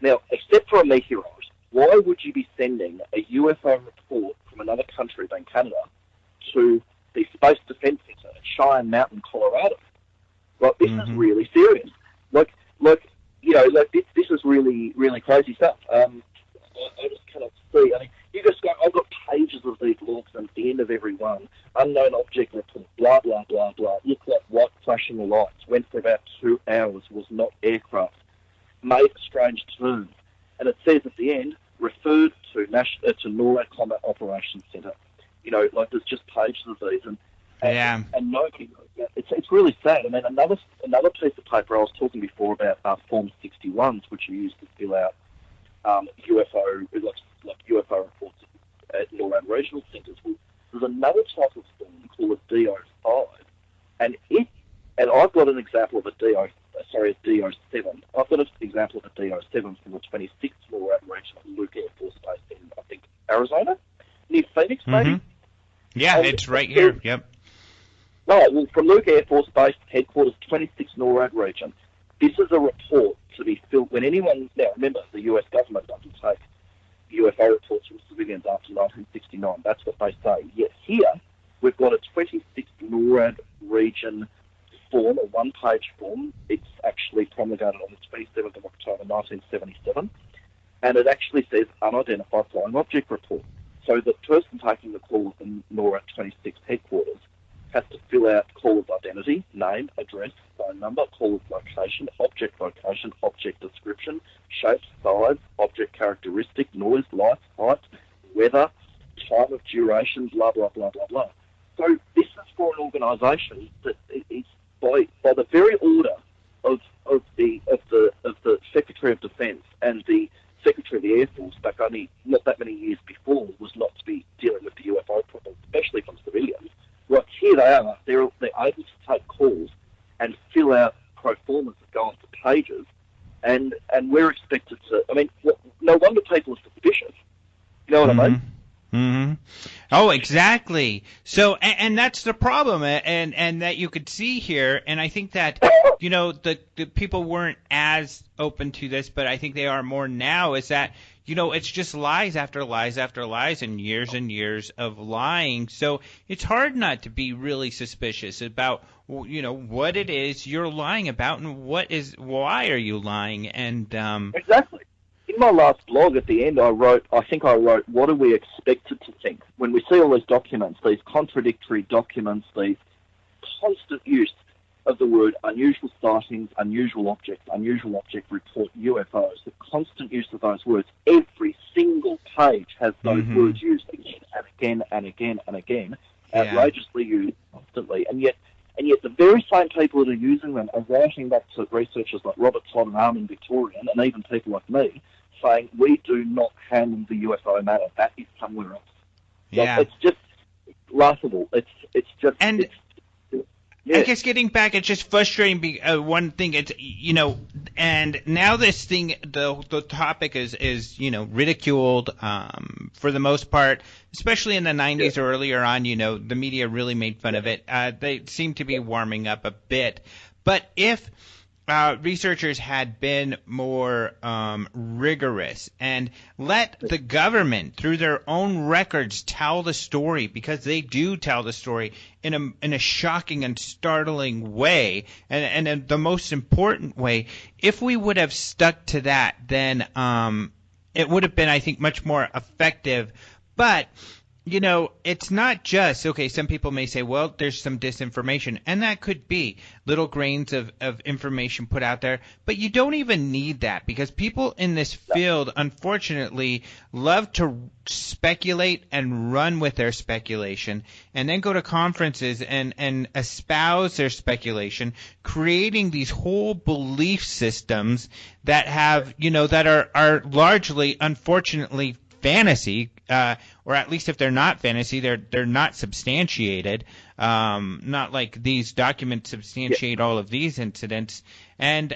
Now, except for a meteorite, why would you be sending a UFO report from another country than Canada to the Space Defence Centre at Cheyenne Mountain, Colorado? Like, this is really serious. This is really, really crazy stuff. I just cannot see. I mean, you just go, I've got pages of these logs, and at the end of every one, unknown object report, blah, blah, blah, blah. Looked like white flashing lights, went for about 2 hours, was not aircraft, made a strange turn. And it says at the end, referred to NORAD Combat Operations Centre. There's just pages of these, and nobody knows that. It's really sad. I mean, another piece of paper I was talking before about Form 61s, which are used to fill out UFO reports at NORAD regional centres. Well, there's another type of form called a DO5, and I've got an example of a DO7. I've got an example of a DO7 from the 26th NORAD region at Luke Air Force Base in, I think, Arizona, near Phoenix, maybe. Yeah, it's right here. Yep. Right, well, from Luke Air Force Base, headquarters, 26th NORAD region. This is a report to be filled when anyone... Now, remember, the US government doesn't take UFO reports from civilians after 1969. That's what they say. Yet here, We've got a 26 NORAD region form, a one-page form. It's actually promulgated on the 27th of October 1977, and it actually says unidentified flying object report. So the person taking the call at the NORAD 26 headquarters has to fill out caller's identity, name, address, phone number, caller's location, object description, shape, size, object characteristic, noise, light, height, weather, time of duration, blah, blah, blah, blah, blah. So this is for an organisation that is by the very order of the Secretary of Defence and the Secretary of the Air Force back only not that many years before was not to be dealing with the UFO problem, especially from civilians. Right, here they are. They're able to take calls and fill out pro formas that go onto pages, and we're expected to. I mean, no wonder people are suspicious. You know what I mean? Mm-hmm. Oh, exactly. So, and that's the problem, and that you could see here. And I think that, you know, the people weren't as open to this, but I think they are more now. Is that, you know, it's just lies after lies after lies and years of lying. So it's hard not to be really suspicious about, you know, what it is you're lying about and why are you lying? And exactly. In my last blog at the end, I wrote, what are we expected to think? When we see all these documents, these contradictory documents, these constant use of the word unusual sightings, unusual object report, UFOs, the constant use of those words, every single page has those words used again and again and again and again, outrageously used constantly, and yet the very same people that are using them are writing back to researchers like Robert Todd and Armin Victorian, and even people like me, saying we do not handle the UFO matter. That is somewhere else. Yeah, it's just laughable. It's just. And I guess getting back, it's just frustrating. One thing, it's, you know, and now this thing, the topic is you know, ridiculed for the most part, especially in the 90s or earlier on. You know, the media really made fun of it. They seem to be warming up a bit, but if researchers had been more rigorous and let the government, through their own records, tell the story, because they do tell the story in a shocking and startling way, and in the most important way, if we would have stuck to that, then it would have been, I think, much more effective. But you know, it's not just, okay, some people may say, well, there's some disinformation, and that could be little grains of information put out there, but you don't even need that, because people in this field, unfortunately, love to speculate and run with their speculation, and then go to conferences and espouse their speculation, creating these whole belief systems that have, you know, that are largely, unfortunately, fantasy, or at least if they're not fantasy, they're not substantiated. Not like these documents substantiate all of these incidents, and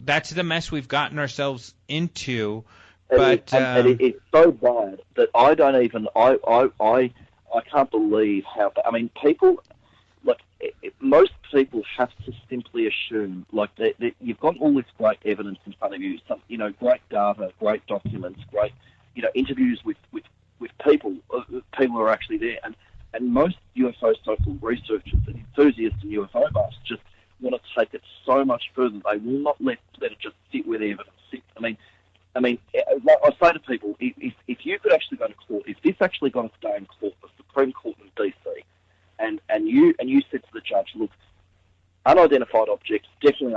that's the mess we've gotten ourselves into. But it's so bad that I don't even I can't believe how. I mean, people, like, most people have to simply assume, like, you've got all this great evidence in front of you, some, you know, great data, great documents, great, you know, interviews with people who are actually there, and most UFO so-called researchers and enthusiasts and UFO buffs just want to take it so much further. They will not let it just sit where the evidence sits. I mean, like I say to people, if you could actually go to court, if this actually got to stay in court, the Supreme Court in DC, and you said to the judge, look, unidentified objects, definitely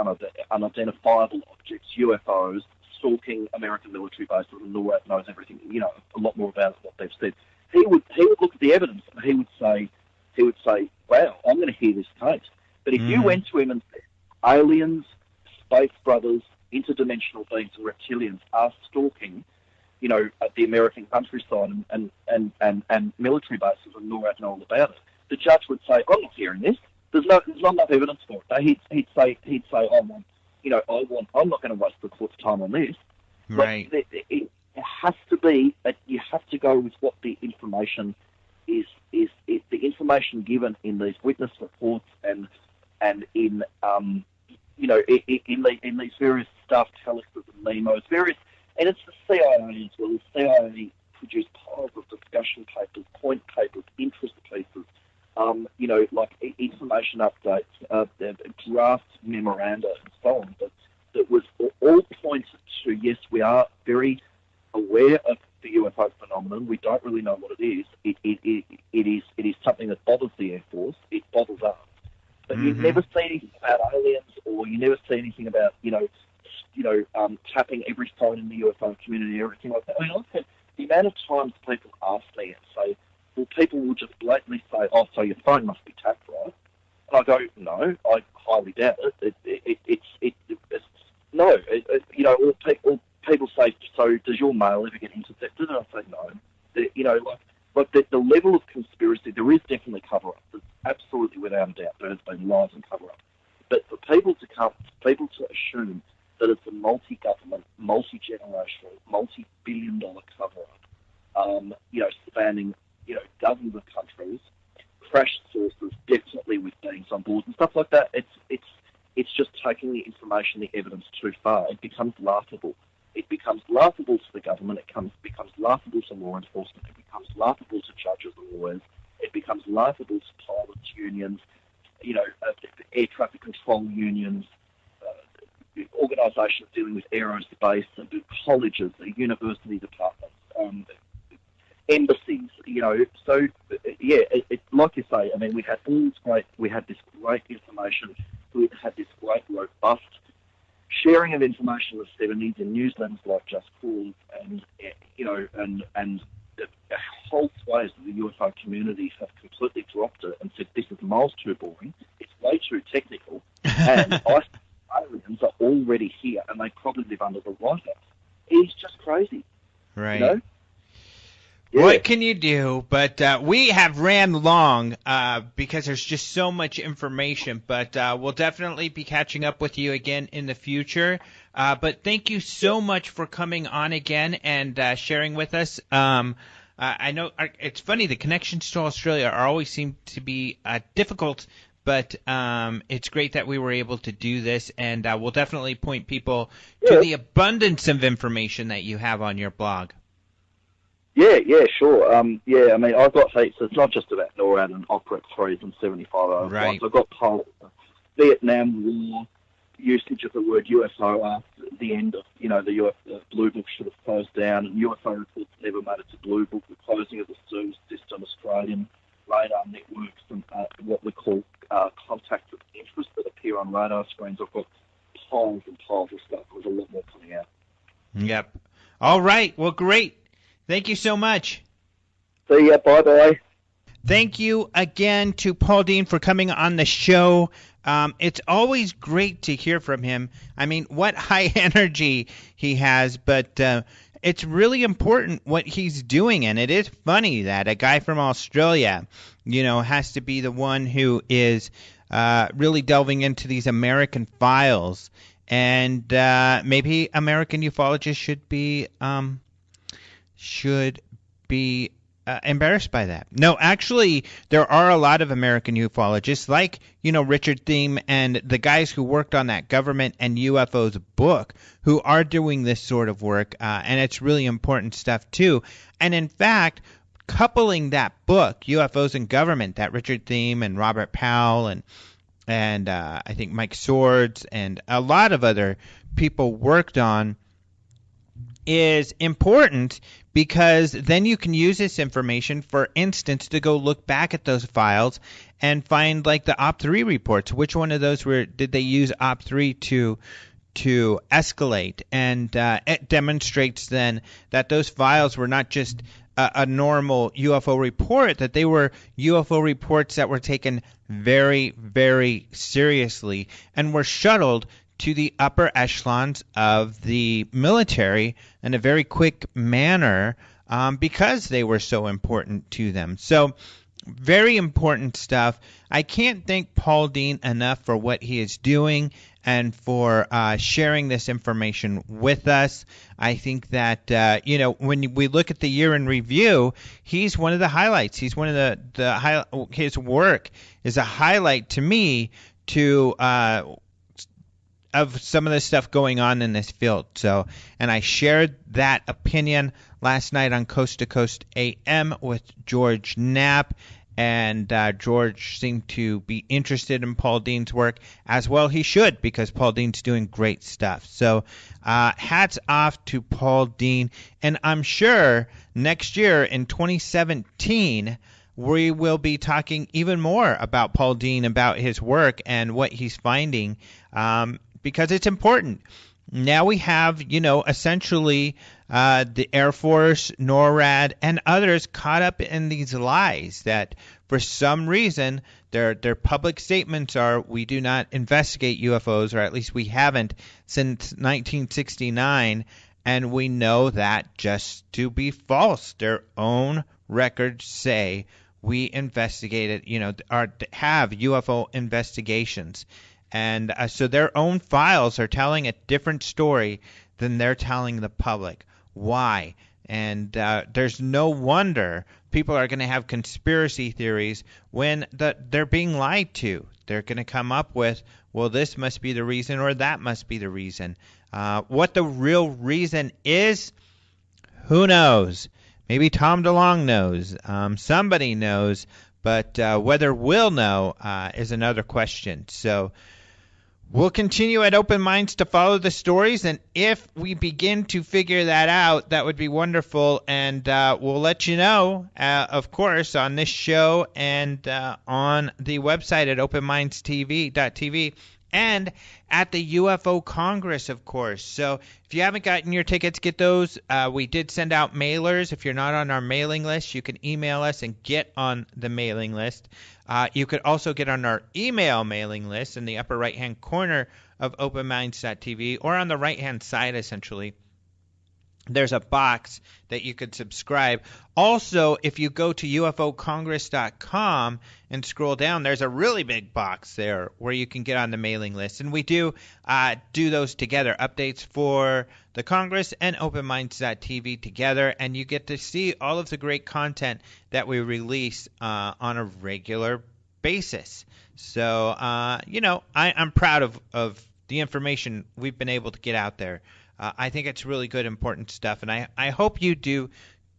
unidentifiable objects, UFOs, stalking American military bases, and NORAD knows everything, you know, a lot more about what they've said. He would look at the evidence and he would say, wow, I'm going to hear this case. But if you went to him and said, aliens, space brothers, interdimensional beings, and reptilians are stalking, you know, at the American countryside and military bases, and NORAD know all about it, the judge would say, I'm not hearing this. There's not enough evidence for it. He'd say, I'm not going to waste the court's time on this. Right. But it has to be that you have to go with what the information is the information given in these witness reports and in in these various staff telexes and memos, and it's the CIA as well. The CIA produce piles of discussion papers, point papers, interest pieces, like information updates, draft memoranda, and so on. That was all pointed to, yes, we are very aware of the UFO phenomenon. We don't really know what it is. It is something that bothers the Air Force. It bothers us. But you never see anything about aliens, or you never see anything about, tapping every phone in the UFO community or anything like that. I mean, I've had the amount of times people ask me and say, well, people will just blatantly say, oh, so your phone must be tapped, right? And I go, no, I highly doubt it. No. Or people say, so does your mail ever get intercepted? And I say, no. The level of conspiracy, there is definitely cover-up. There's absolutely, without a doubt, there has been lies and cover-up. But for people to assume that it's a multi-government, multi-generational, multi-billion-dollar cover-up, spanning, dozens of countries, crash sources, definitely with beings on board and stuff like that, it's just taking the information, the evidence too far. It becomes laughable. It becomes laughable to the government. It becomes laughable to law enforcement. It becomes laughable to judges and lawyers. It becomes laughable to pilots' unions, air traffic control unions, organisations dealing with aerospace, colleges, university departments, embassies. So yeah, like you say. I mean, we had this great information. We had this great robust sharing of information in the 70s in newsletters like Just Cause, and the whole swathes of the UFO community have completely dropped it and said this is miles too boring, it's way too technical, and aliens are already here and they probably live under the White House. It's just crazy, right? Yeah. What can you do? But we have ran long because there's just so much information. But we'll definitely be catching up with you again in the future. But thank you so much for coming on again and sharing with us. I know it's funny, the connections to Australia always seem to be difficult, but it's great that we were able to do this. And we'll definitely point people to the abundance of information that you have on your blog. Yeah, sure. I mean, I've got heaps. It's not just about NORAD and Operate 3s and 75 right. I've got Vietnam War, usage of the word UFO after the end of, the Blue Book should have closed down, and UFO reports never made it to Blue Book, the closing of the service system, Australian radar networks, and what we call contacts of interest that appear on radar screens. I've got piles and piles of stuff. There's a lot more coming out. Yep. All right. Well, great. Thank you so much. See ya. Bye-bye. Thank you again to Paul Dean for coming on the show. It's always great to hear from him. I mean, what high energy he has, but it's really important what he's doing. And it is funny that a guy from Australia, has to be the one who is really delving into these American files. And maybe American ufologists should be embarrassed by that. No, actually, there are a lot of American ufologists like, Richard Thiem and the guys who worked on that Government and UFOs book who are doing this sort of work, and it's really important stuff too. And in fact, coupling that book, UFOs and Government, that Richard Thiem and Robert Powell and I think Mike Swords and a lot of other people worked on, is important because then you can use this information, for instance, to go look back at those files and find like the OP3 reports. Which one of those did they use OP3 to escalate? And it demonstrates then that those files were not just a normal UFO report, that they were UFO reports that were taken very, very seriously and were shuttled to the upper echelons of the military in a very quick manner because they were so important to them. So very important stuff. I can't thank Paul Dean enough for what he is doing and for sharing this information with us. I think that, when we look at the year in review, he's one of the highlights. He's one of his work is a highlight to me of some of the stuff going on in this field. So, and I shared that opinion last night on Coast to Coast AM with George Knapp, And George seemed to be interested in Paul Dean's work, as well he should, because Paul Dean's doing great stuff. So hats off to Paul Dean. And I'm sure next year in 2017, we will be talking even more about Paul Dean, about his work and what he's finding, because it's important. Now we have, essentially the Air Force, NORAD, and others caught up in these lies that for some reason their public statements are, we do not investigate UFOs, or at least we haven't since 1969, and we know that just to be false. Their own records say we investigated, or have UFO investigations. And so their own files are telling a different story than they're telling the public. Why? And there's no wonder people are going to have conspiracy theories when they're being lied to. They're going to come up with, well, this must be the reason or that must be the reason. What the real reason is, who knows? Maybe Tom DeLonge knows. Somebody knows. But whether we'll know is another question. So we'll continue at Open Minds to follow the stories, and if we begin to figure that out, that would be wonderful, and we'll let you know, of course, on this show and on the website at openmindstv.tv and at the UFO Congress, of course. So if you haven't gotten your tickets, get those. We did send out mailers. If you're not on our mailing list, you can email us and get on the mailing list. You could also get on our email mailing list in the upper right-hand corner of openminds.tv, or on the right-hand side, essentially. There's a box that you could subscribe. Also, if you go to ufocongress.com and scroll down, there's a really big box there where you can get on the mailing list. And we do those together, updates for the Congress and openminds.tv together, and you get to see all of the great content that we release on a regular basis. So, I'm proud of the information we've been able to get out there. I think it's really good, important stuff, and I hope you do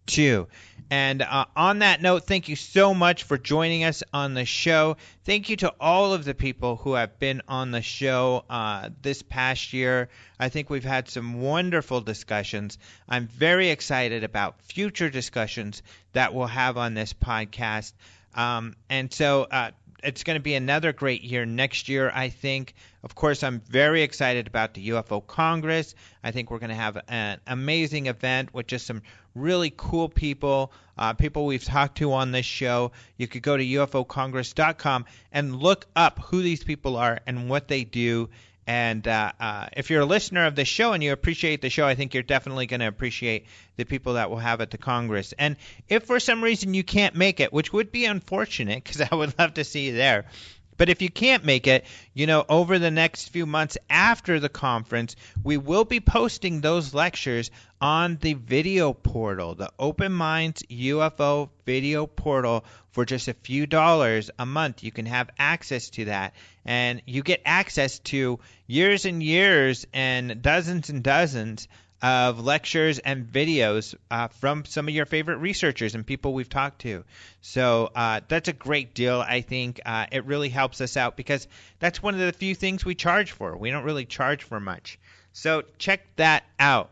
too. And on that note, thank you so much for joining us on the show. Thank you to all of the people who have been on the show this past year. I think we've had some wonderful discussions. I'm very excited about future discussions that we'll have on this podcast. And so it's going to be another great year next year, I think. Of course, I'm very excited about the UFO Congress. I think we're going to have an amazing event with just some really cool people, people we've talked to on this show. You could go to ufocongress.com and look up who these people are and what they do. And if you're a listener of the show and you appreciate the show, I think you're definitely going to appreciate the people that we'll have at the Congress. And if for some reason you can't make it, which would be unfortunate because I would love to see you there, but if you can't make it, over the next few months after the conference, we will be posting those lectures on the video portal, the Open Minds UFO video portal, for just a few dollars a month. You can have access to that, and you get access to years and years and dozens of lectures and videos from some of your favorite researchers and people we've talked to. So that's a great deal, I think. It really helps us out because that's one of the few things we charge for. We don't really charge for much. So check that out.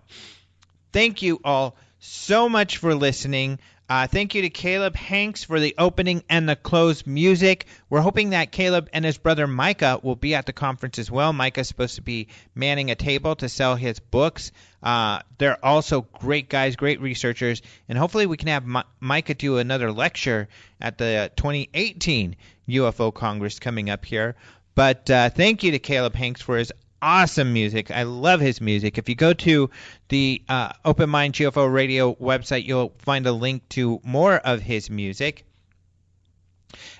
Thank you all so much for listening. Thank you to Caleb Hanks for the opening and the close music. We're hoping that Caleb and his brother Micah will be at the conference as well. Micah's supposed to be manning a table to sell his books. They're also great guys, great researchers, and hopefully we can have Micah do another lecture at the 2018 UFO Congress coming up here. But thank you to Caleb Hanks for his awesome music. I love his music. If you go to the Open Minds UFO Radio website, you'll find a link to more of his music.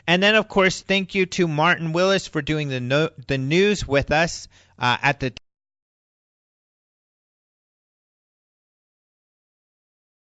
And then, of course, thank you to Martin Willis for doing the news with us at the